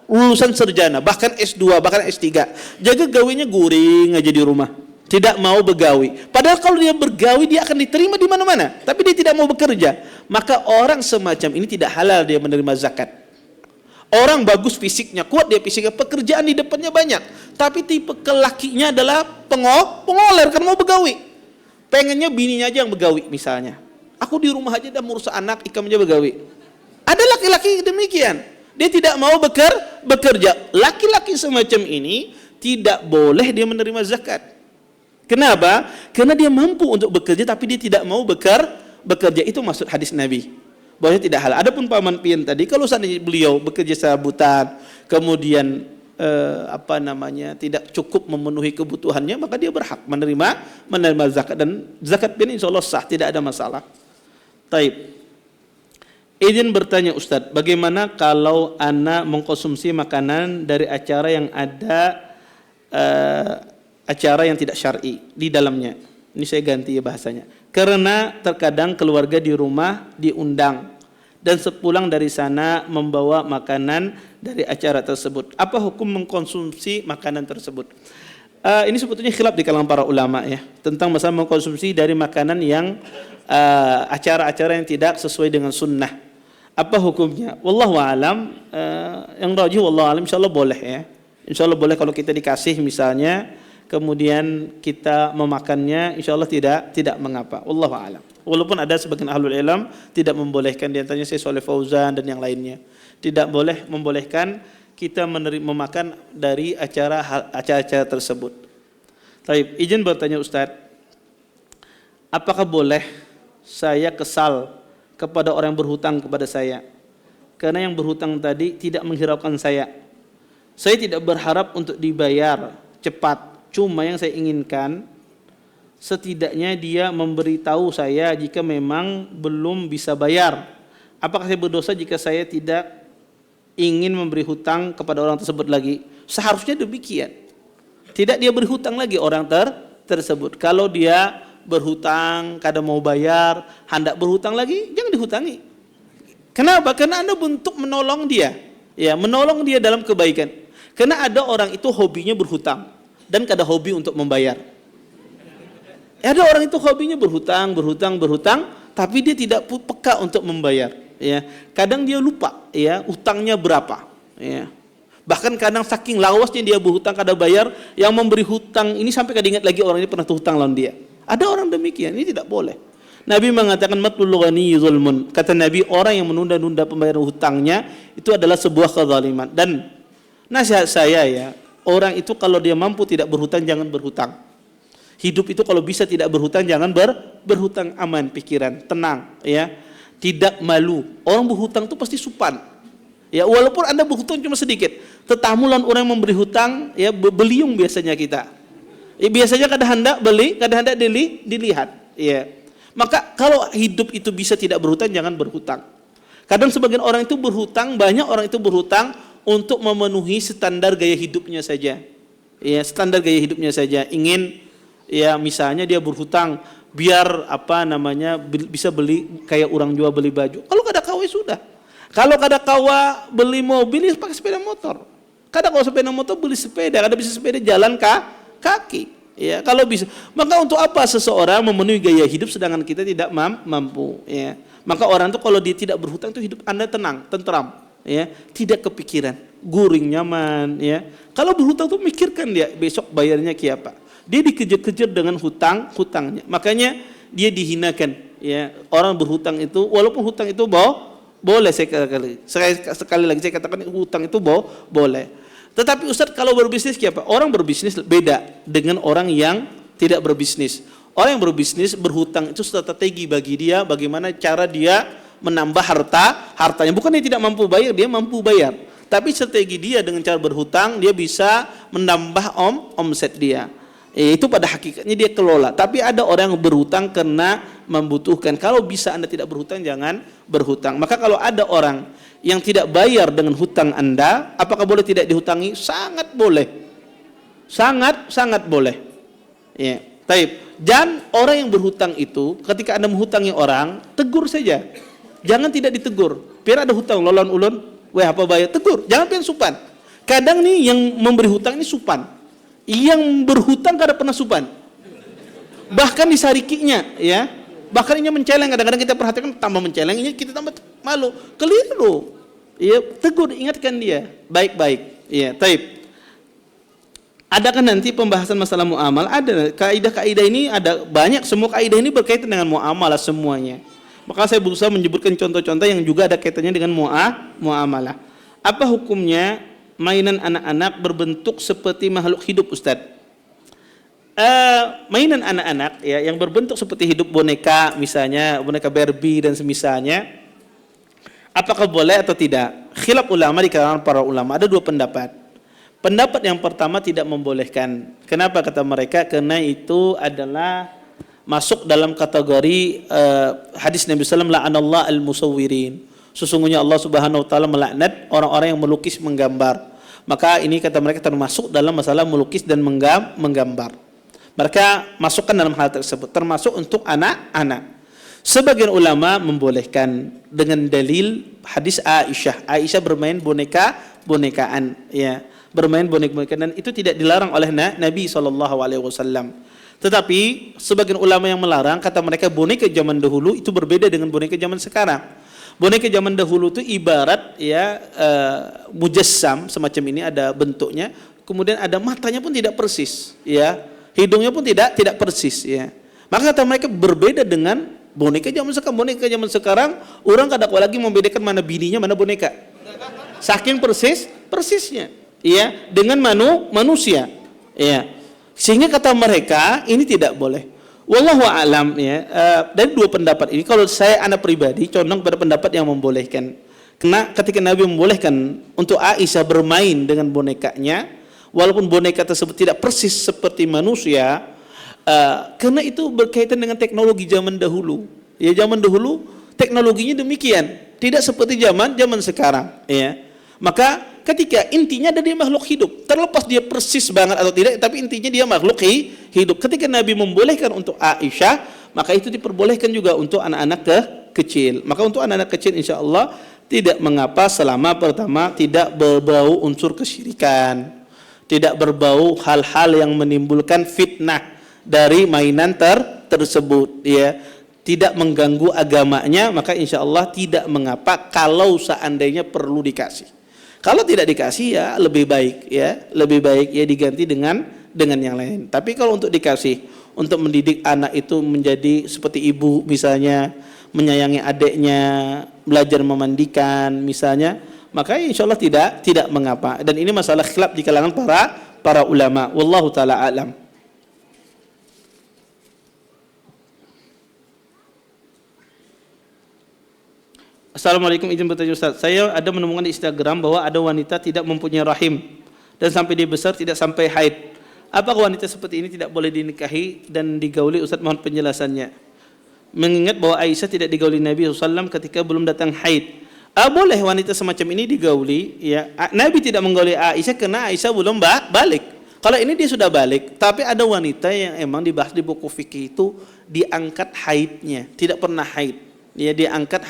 lulusan sarjana, bahkan S2, bahkan S3, jaga gawinya guring aja di rumah, tidak mau begawi. Padahal kalau dia bergawi, dia akan diterima di mana-mana, tapi dia tidak mau bekerja. Maka orang semacam ini tidak halal dia menerima zakat. Orang bagus fisiknya, kuat dia fisiknya, pekerjaan di depannya banyak, tapi tipe kelakinya adalah pengoler, kan mau begawi. Pengennya bininya aja yang begawi misalnya. Aku di rumah aja dah ngurus anak, ikam aja begawi. Ada laki-laki demikian, dia tidak mau bekerja. Laki-laki semacam ini tidak boleh dia menerima zakat. Kenapa? Karena dia mampu untuk bekerja tapi dia tidak mau bekerja. Itu maksud hadis Nabi, bahwa tidak halal. Adapun paman pian tadi, kalau seandainya beliau bekerja serabutan, kemudian tidak cukup memenuhi kebutuhannya, maka dia berhak menerima zakat, dan zakat pian insya Allah sah, tidak ada masalah. Taib. Izin bertanya Ustadz, bagaimana kalau ana mengkonsumsi makanan dari acara yang ada acara yang tidak syar'i di dalamnya? Ini saya ganti ya bahasanya. Karena terkadang keluarga di rumah diundang dan sepulang dari sana membawa makanan dari acara tersebut. Apa hukum mengkonsumsi makanan tersebut? Ini sebetulnya khilaf di kalangan para ulama ya, tentang masalah mengkonsumsi dari makanan yang acara-acara yang tidak sesuai dengan sunnah. Apa hukumnya? Wallahu alam. Yang rajih wallahu alam, insyaallah boleh ya. Insyaallah boleh kalau kita dikasih misalnya, kemudian kita memakannya, insyaallah tidak mengapa. Wallahu alam. Walaupun ada sebagian ahlul ilm tidak membolehkan, di antaranya Syekh Shalih Fauzan dan yang lainnya, tidak boleh membolehkan kita memakan dari acara-acara tersebut. Baik, izin bertanya Ustadz, apakah boleh saya kesal kepada orang yang berhutang kepada saya karena yang berhutang tadi tidak menghiraukan saya? Saya tidak berharap untuk dibayar cepat, cuma yang saya inginkan setidaknya dia memberitahu saya jika memang belum bisa bayar. Apakah saya berdosa jika saya tidak ingin memberi hutang kepada orang tersebut lagi? Seharusnya demikian. Tidak dia beri hutang lagi orang tersebut. Kalau dia berhutang, kadang mau bayar, hendak berhutang lagi, jangan dihutangi. Kenapa? Karena Anda bentuk menolong dia. Ya, menolong dia dalam kebaikan. Karena ada orang itu hobinya berhutang dan kadang hobi untuk membayar. Ada orang itu hobinya berhutang, tapi dia tidak peka untuk membayar. ya. Kadang dia lupa, ya, hutangnya berapa, ya. Bahkan kadang saking lawasnya dia berhutang kada bayar, yang memberi hutang ini sampai kada ingat lagi orang ini pernah hutang lawan dia. Ada orang demikian, ini tidak boleh. Nabi mengatakan matlul ghani zulmun. Kata Nabi, orang yang menunda-nunda pembayaran hutangnya itu adalah sebuah kezaliman. Dan nasihat saya, ya, orang itu kalau dia mampu tidak berhutang, jangan berhutang. Hidup itu kalau bisa tidak berhutang, jangan berhutang, aman pikiran, tenang, ya. Tidak malu. Orang berhutang itu pasti sopan. Ya, walaupun Anda berhutang cuma sedikit, tetamu lawan orang yang memberi hutang, ya, beliung biasanya kita. Ya, biasanya kada hendak beli, kada hendak dilihat, ya. Maka kalau hidup itu bisa tidak berhutang, jangan berhutang. Kadang sebagian orang itu berhutang, banyak orang itu berhutang untuk memenuhi standar gaya hidupnya saja. Ya, standar gaya hidupnya saja. Ingin, ya, misalnya dia berhutang biar bisa beli kayak orang jual beli baju. Kalau kada kawa sudah. Kalau kada kawa beli mobil, ya pakai sepeda motor. Kada kawa sepeda motor, beli sepeda. Kada bisa sepeda, jalan kaki. Ya, kalau bisa. Maka untuk apa seseorang memenuhi gaya hidup sedangkan kita tidak mampu, ya. Maka orang itu kalau dia tidak berhutang itu hidup Anda tenang, tentram, ya, tidak kepikiran, guring, nyaman, ya. Kalau berhutang tuh mikirkan dia besok bayarnya kiapa. Dia dikejar-kejar dengan hutangnya. Makanya dia dihinakan, ya. Orang berhutang itu walaupun hutang itu boleh, sekali lagi saya katakan hutang itu boleh. Tetapi Ustaz, kalau berbisnis kiapa? Orang berbisnis beda dengan orang yang tidak berbisnis. Orang yang berbisnis berhutang itu strategi bagi dia bagaimana cara dia menambah hartanya. Bukan dia tidak mampu bayar, dia mampu bayar. Tapi strategi dia dengan cara berhutang, dia bisa menambah omset dia. Itu pada hakikatnya dia kelola. Tapi ada orang yang berhutang karena membutuhkan. Kalau bisa Anda tidak berhutang, jangan berhutang. Maka kalau ada orang yang tidak bayar dengan hutang Anda, apakah boleh tidak dihutangi? Sangat boleh. Sangat boleh. Ya, taib. Dan orang yang berhutang itu, ketika Anda menghutangi orang, tegur saja. Jangan tidak ditegur. Biar ada hutang lolon ulun, weh apa bayar? Tegur. Jangan pian supan. Kadang nih yang memberi hutang ini supan. Yang berhutang kada pernah supan. Bahkan disarikinya, ya. Bahkan ini menceleng, kadang-kadang kita perhatikan tambah menceleng, ini kita tambah malu, keliru. Ya, tegur, ingatkan dia, baik-baik. Ya, taib. Adakah nanti pembahasan masalah muamal? Ada, kaidah-kaidah ini ada banyak, semua kaidah ini berkaitan dengan muamalah semuanya. Maka saya berusaha menyebutkan contoh-contoh yang juga ada kaitannya dengan muamalah. Apa hukumnya mainan anak-anak berbentuk seperti makhluk hidup, Ustadz? Mainan anak-anak, ya, yang berbentuk seperti hidup, boneka misalnya, boneka Barbie dan semisalnya, apakah boleh atau tidak? Khilaf ulama di kalangan para ulama, ada dua pendapat. Pendapat yang pertama tidak membolehkan. Kenapa kata mereka? Karena itu adalah masuk dalam kategori hadis Nabi sallallahu alaihi wasallam, la'anallahu al-musawwirin. Sesungguhnya Allah Subhanahu wa taala melaknat orang-orang yang melukis menggambar. Maka ini kata mereka termasuk dalam masalah melukis dan menggambar. Mereka masukkan dalam hal tersebut, termasuk untuk anak-anak. Sebagian ulama membolehkan dengan dalil hadis Aisyah. Aisyah bermain bonekaan, ya, bermain bonekaan, dan itu tidak dilarang oleh Nabi SAW. Tetapi sebagian ulama yang melarang, kata mereka boneka zaman dahulu itu berbeda dengan boneka zaman sekarang. Boneka zaman dahulu itu ibarat, ya, mujassam semacam ini, ada bentuknya, kemudian ada matanya pun tidak persis, ya. Hidungnya pun tidak persis, ya. Maka kata mereka berbeda dengan boneka zaman sekarang. Boneka zaman sekarang orang kada lagi membedakan mana bininya, mana boneka. Saking persisnya, ya, dengan manusia, ya. Sehingga kata mereka ini tidak boleh. Wallahu a'lam, ya. Dari dua pendapat ini, kalau saya anak pribadi condong pada pendapat yang membolehkan. Karena ketika Nabi membolehkan untuk Aisyah bermain dengan bonekanya, walaupun boneka tersebut tidak persis seperti manusia, karena itu berkaitan dengan teknologi zaman dahulu. Ya, zaman dahulu teknologinya demikian, tidak seperti zaman sekarang, ya. Maka ketika intinya ada dia makhluk hidup, terlepas dia persis banget atau tidak, tapi intinya dia makhluk hidup. Ketika Nabi membolehkan untuk Aisyah, maka itu diperbolehkan juga untuk anak-anak kecil. Maka untuk anak-anak kecil insya Allah tidak mengapa selama pertama tidak berbau unsur kesyirikan, tidak berbau hal-hal yang menimbulkan fitnah dari mainan tersebut, ya. tidak mengganggu agamanya, maka insya Allah tidak mengapa kalau seandainya perlu dikasih. Kalau tidak dikasih ya lebih baik ya diganti dengan yang lain. Tapi kalau untuk dikasih, untuk mendidik anak itu menjadi seperti ibu misalnya, menyayangi adiknya, belajar memandikan misalnya, maka insya Allah tidak mengapa. Dan ini masalah khilaf di kalangan para ulama. Wallahu taala alam. Assalamualaikum, izin bertanya Ustaz. Saya ada menemukan di Instagram bahwa ada wanita tidak mempunyai rahim dan sampai dia besar tidak sampai haid. Apakah wanita seperti ini tidak boleh dinikahi dan digauli? Ustaz, mohon penjelasannya. Mengingat bahwa Aisyah tidak digauli Nabi SAW ketika belum datang haid. Boleh wanita semacam ini digauli, ya. Nabi tidak menggauli Aisyah karena Aisyah belum balik. Kalau ini dia sudah balik, tapi ada wanita yang emang dibahas di buku fikih itu diangkat haidnya, tidak pernah haid. Dia diangkat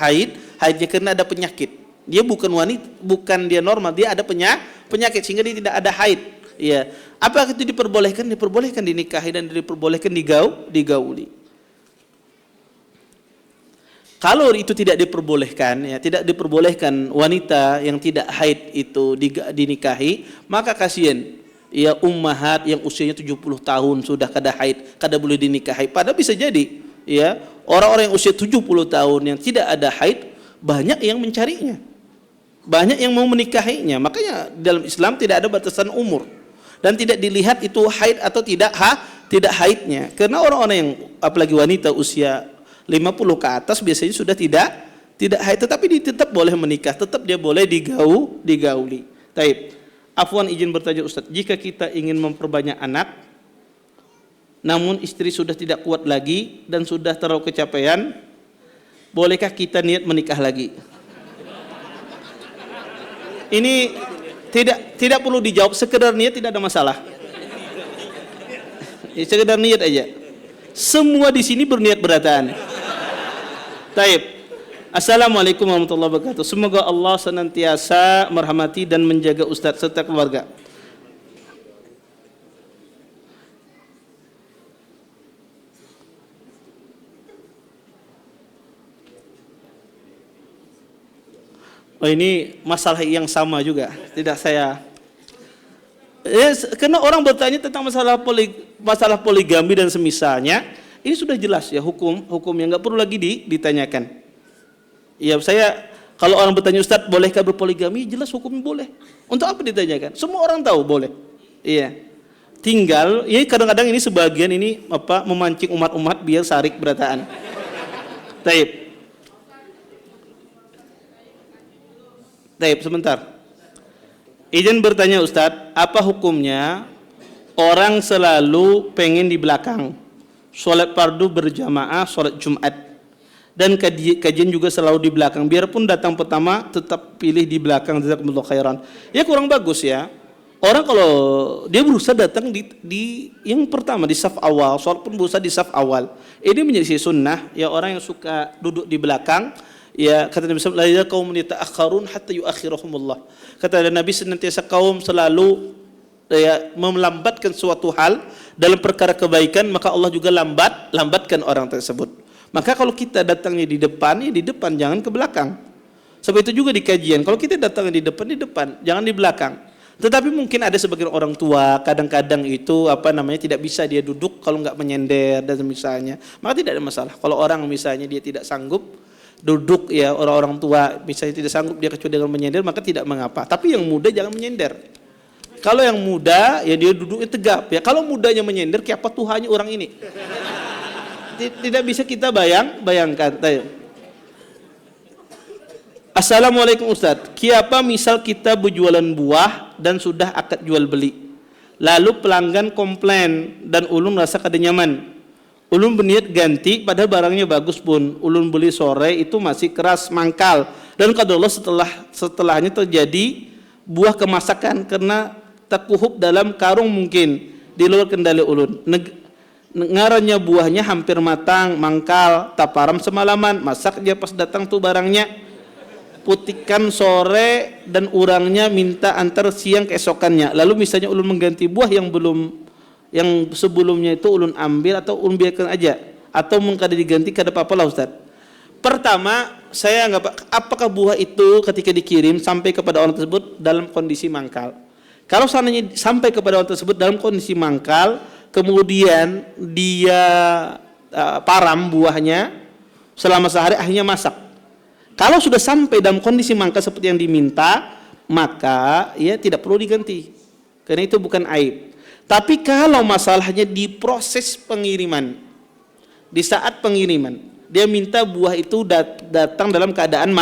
haidnya karena ada penyakit. Dia bukan wanita, bukan dia normal, dia ada penyakit sehingga dia tidak ada haid. Ya, apakah itu diperbolehkan? Diperbolehkan dinikahi dan diperbolehkan digauli. Kalau itu tidak diperbolehkan, ya tidak diperbolehkan wanita yang tidak haid itu dinikahi, maka kasihan ya ummahat yang usianya 70 tahun sudah kada haid, kada boleh dinikahi. Padahal bisa jadi ya orang-orang yang usia 70 tahun yang tidak ada haid banyak yang mencarinya, banyak yang mau menikahinya. Makanya dalam Islam tidak ada batasan umur dan tidak dilihat itu haid atau tidak haidnya. Karena orang-orang yang apalagi wanita usia 50 ke atas biasanya sudah tidak haid, tetapi dia tetap boleh menikah, tetap dia boleh digauli. Taib. Afwan, izin bertanya Ustaz, jika kita ingin memperbanyak anak namun istri sudah tidak kuat lagi dan sudah terlalu kecapean, bolehkah kita niat menikah lagi? Ini tidak perlu dijawab, sekedar niat tidak ada masalah. Sekedar niat aja. Semua di sini berniat beratan. Taib. Assalamualaikum warahmatullahi wabarakatuh. Semoga Allah senantiasa merahmati dan menjaga Ustaz serta keluarga. Oh, ini masalah yang sama juga. Tidak saya. Karena orang bertanya tentang masalah poligami dan semisalnya, ini sudah jelas ya hukumnya, nggak perlu lagi ditanyakan. Ya kalau orang bertanya Ustaz bolehkah berpoligami, jelas hukumnya boleh. Untuk apa ditanyakan? Semua orang tahu boleh. Iya. Tinggal, ya kadang-kadang ini sebagian ini memancing umat-umat biar sarik berataan. Taib. Sebentar. Izin bertanya Ustadz, apa hukumnya orang selalu pengen di belakang, sholat fardu berjamaah, sholat Jumat, dan kajian juga selalu di belakang, biarpun datang pertama tetap pilih di belakang, jazakumullah khairan. Ya kurang bagus ya. Orang kalau dia berusaha datang di yang pertama di saf awal, sholat pun berusaha di saf awal. Ini menjadi sunnah ya, orang yang suka duduk di belakang. Ya kata Nabi sallallahu alaihi wasallam, kaum yata'akhkharun hatta yuakhirahumullah. Kata Nabi, senantiasa kaum selalu ya melambatkan suatu hal dalam perkara kebaikan, maka Allah juga lambatkan orang tersebut. Maka kalau kita datangnya di depan, ya di depan, jangan ke belakang. Sebab itu juga di kajian, kalau kita datangnya di depan, jangan di belakang. Tetapi mungkin ada sebagian orang tua kadang-kadang itu tidak bisa dia duduk kalau nggak menyender dan misalnya, maka tidak ada masalah. Kalau orang misalnya dia tidak sanggup duduk, ya orang-orang tua misalnya tidak sanggup dia kecuali dengan menyender, maka tidak mengapa. Tapi yang muda jangan menyender. Kalau yang muda ya dia duduknya tegap ya. Kalau mudanya menyender, siapa Tuhannya orang ini? Tidak bisa kita bayangkan. Assalamualaikum Ustaz. Kiapa misal kita berjualan buah dan sudah akad jual beli, lalu pelanggan komplain dan ulun rasa kada nyaman. Ulun berniat ganti padahal barangnya bagus pun. Ulun beli sore itu masih keras, mangkal. Dan kadallah setelahnya terjadi buah kemasakan karena takuhub dalam karung mungkin di luar kendali ulun. Ngarannya buahnya hampir matang, mangkal, taparam semalaman. Masak dia pas datang tuh barangnya. Putikan sore dan urangnya minta antar siang keesokannya. Lalu misalnya ulun mengganti buah yang sebelumnya itu ulun ambil atau ulun biarkan aja. atau mengkada diganti kada apa-apa lah Ustaz. Pertama, saya anggap apakah buah itu ketika dikirim sampai kepada orang tersebut dalam kondisi mangkal. Kalau seandainya sampai kepada orang tersebut dalam kondisi mangkal, kemudian dia param buahnya selama sehari, akhirnya masak. Kalau sudah sampai dalam kondisi mangkal seperti yang diminta, maka ya tidak perlu diganti, karena itu bukan aib. Tapi kalau masalahnya di proses pengiriman, di saat pengiriman, dia minta buah itu datang dalam keadaan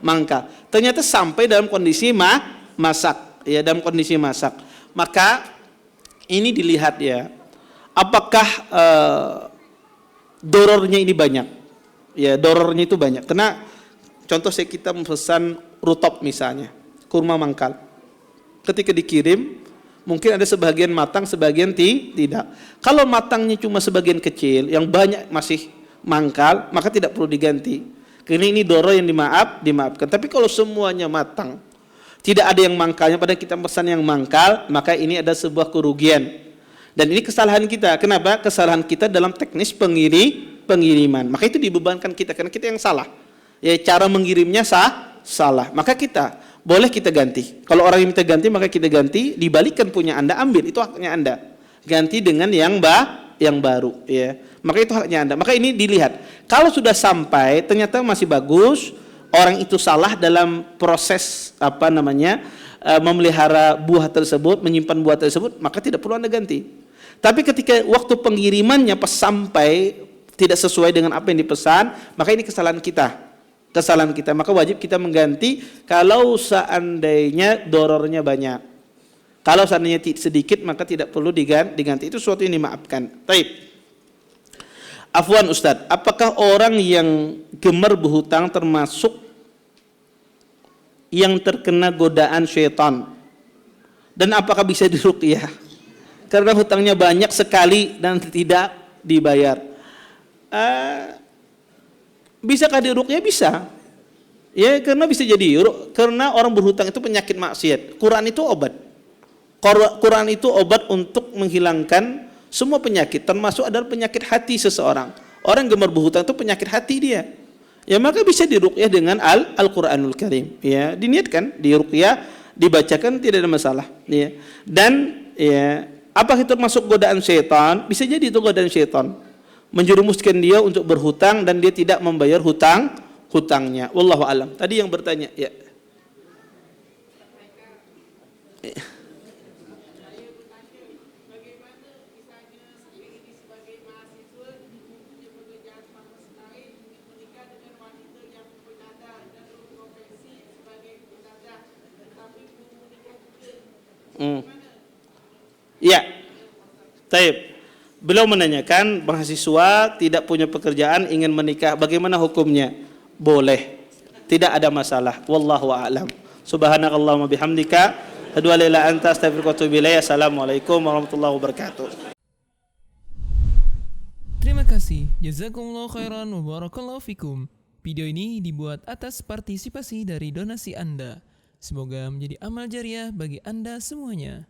mangkal, ternyata sampai dalam kondisi masak, ya dalam kondisi masak, maka ini dilihat ya, apakah dorornya ini banyak, ya dorornya itu banyak. Karena contoh kita memesan rutop misalnya, kurma mangkal, ketika dikirim mungkin ada sebagian matang, sebagian tidak. Kalau matangnya cuma sebagian kecil, yang banyak masih mangkal, maka tidak perlu diganti. Karena ini doror yang dimaafkan. Tapi kalau semuanya matang, tidak ada yang mangkalnya, padahal kita pesan yang mangkal, maka ini ada sebuah kerugian. Dan ini kesalahan kita. Kenapa? Kesalahan kita dalam teknis pengiriman. Maka itu dibebankan kita, karena kita yang salah. Ya, cara mengirimnya salah. Maka boleh kita ganti. Kalau orang yang minta ganti, maka kita ganti, dibalikkan punya Anda, ambil, itu haknya Anda. Ganti dengan yang baru, ya. Maka itu haknya Anda. Maka ini dilihat. Kalau sudah sampai ternyata masih bagus, orang itu salah dalam proses memelihara buah tersebut, menyimpan buah tersebut, maka tidak perlu Anda ganti. Tapi ketika waktu pengirimannya pas sampai tidak sesuai dengan apa yang dipesan, maka ini kesalahan kita. Maka wajib kita mengganti kalau seandainya dorornya banyak. Kalau seandainya sedikit, maka tidak perlu diganti. Itu sesuatu yang dimaafkan. Baik. Afwan Ustadz, apakah orang yang gemar berhutang termasuk yang terkena godaan syaitan? Dan apakah bisa diruqyah? Karena hutangnya banyak sekali dan tidak dibayar. Bisakah diruqyah? Bisa. Ya, karena bisa jadi. Karena orang berhutang itu penyakit maksiat. Quran itu obat. Quran itu obat untuk menghilangkan semua penyakit, termasuk adalah penyakit hati seseorang. Orang gemar berhutang itu penyakit hati dia. Ya, maka bisa diruqyah dengan Al-Qur'anul Karim. Ya, diniatkan, diruqyah, dibacakan, tidak ada masalah. Ya. Dan ya, apakah itu termasuk godaan syaitan? Bisa jadi itu godaan syaitan, menjerumuskan dia untuk berhutang dan dia tidak membayar hutangnya. Wallahu alam. Tadi yang bertanya, ya. Ya. Taib. Beliau menanyakan, mahasiswa tidak punya pekerjaan, ingin menikah, bagaimana hukumnya? Boleh, tidak ada masalah. Wallahu a'lam. Subhanakallahumma bihamdika, asyhadu an la ilaha illa anta, astaghfiruka wa atubu ilaik. Assalamualaikum warahmatullahi wabarakatuh. Terima kasih. Jazakumullahu khairan wa barakallahu fikum. Video ini dibuat atas partisipasi dari donasi Anda. Semoga menjadi amal jariah bagi Anda semuanya.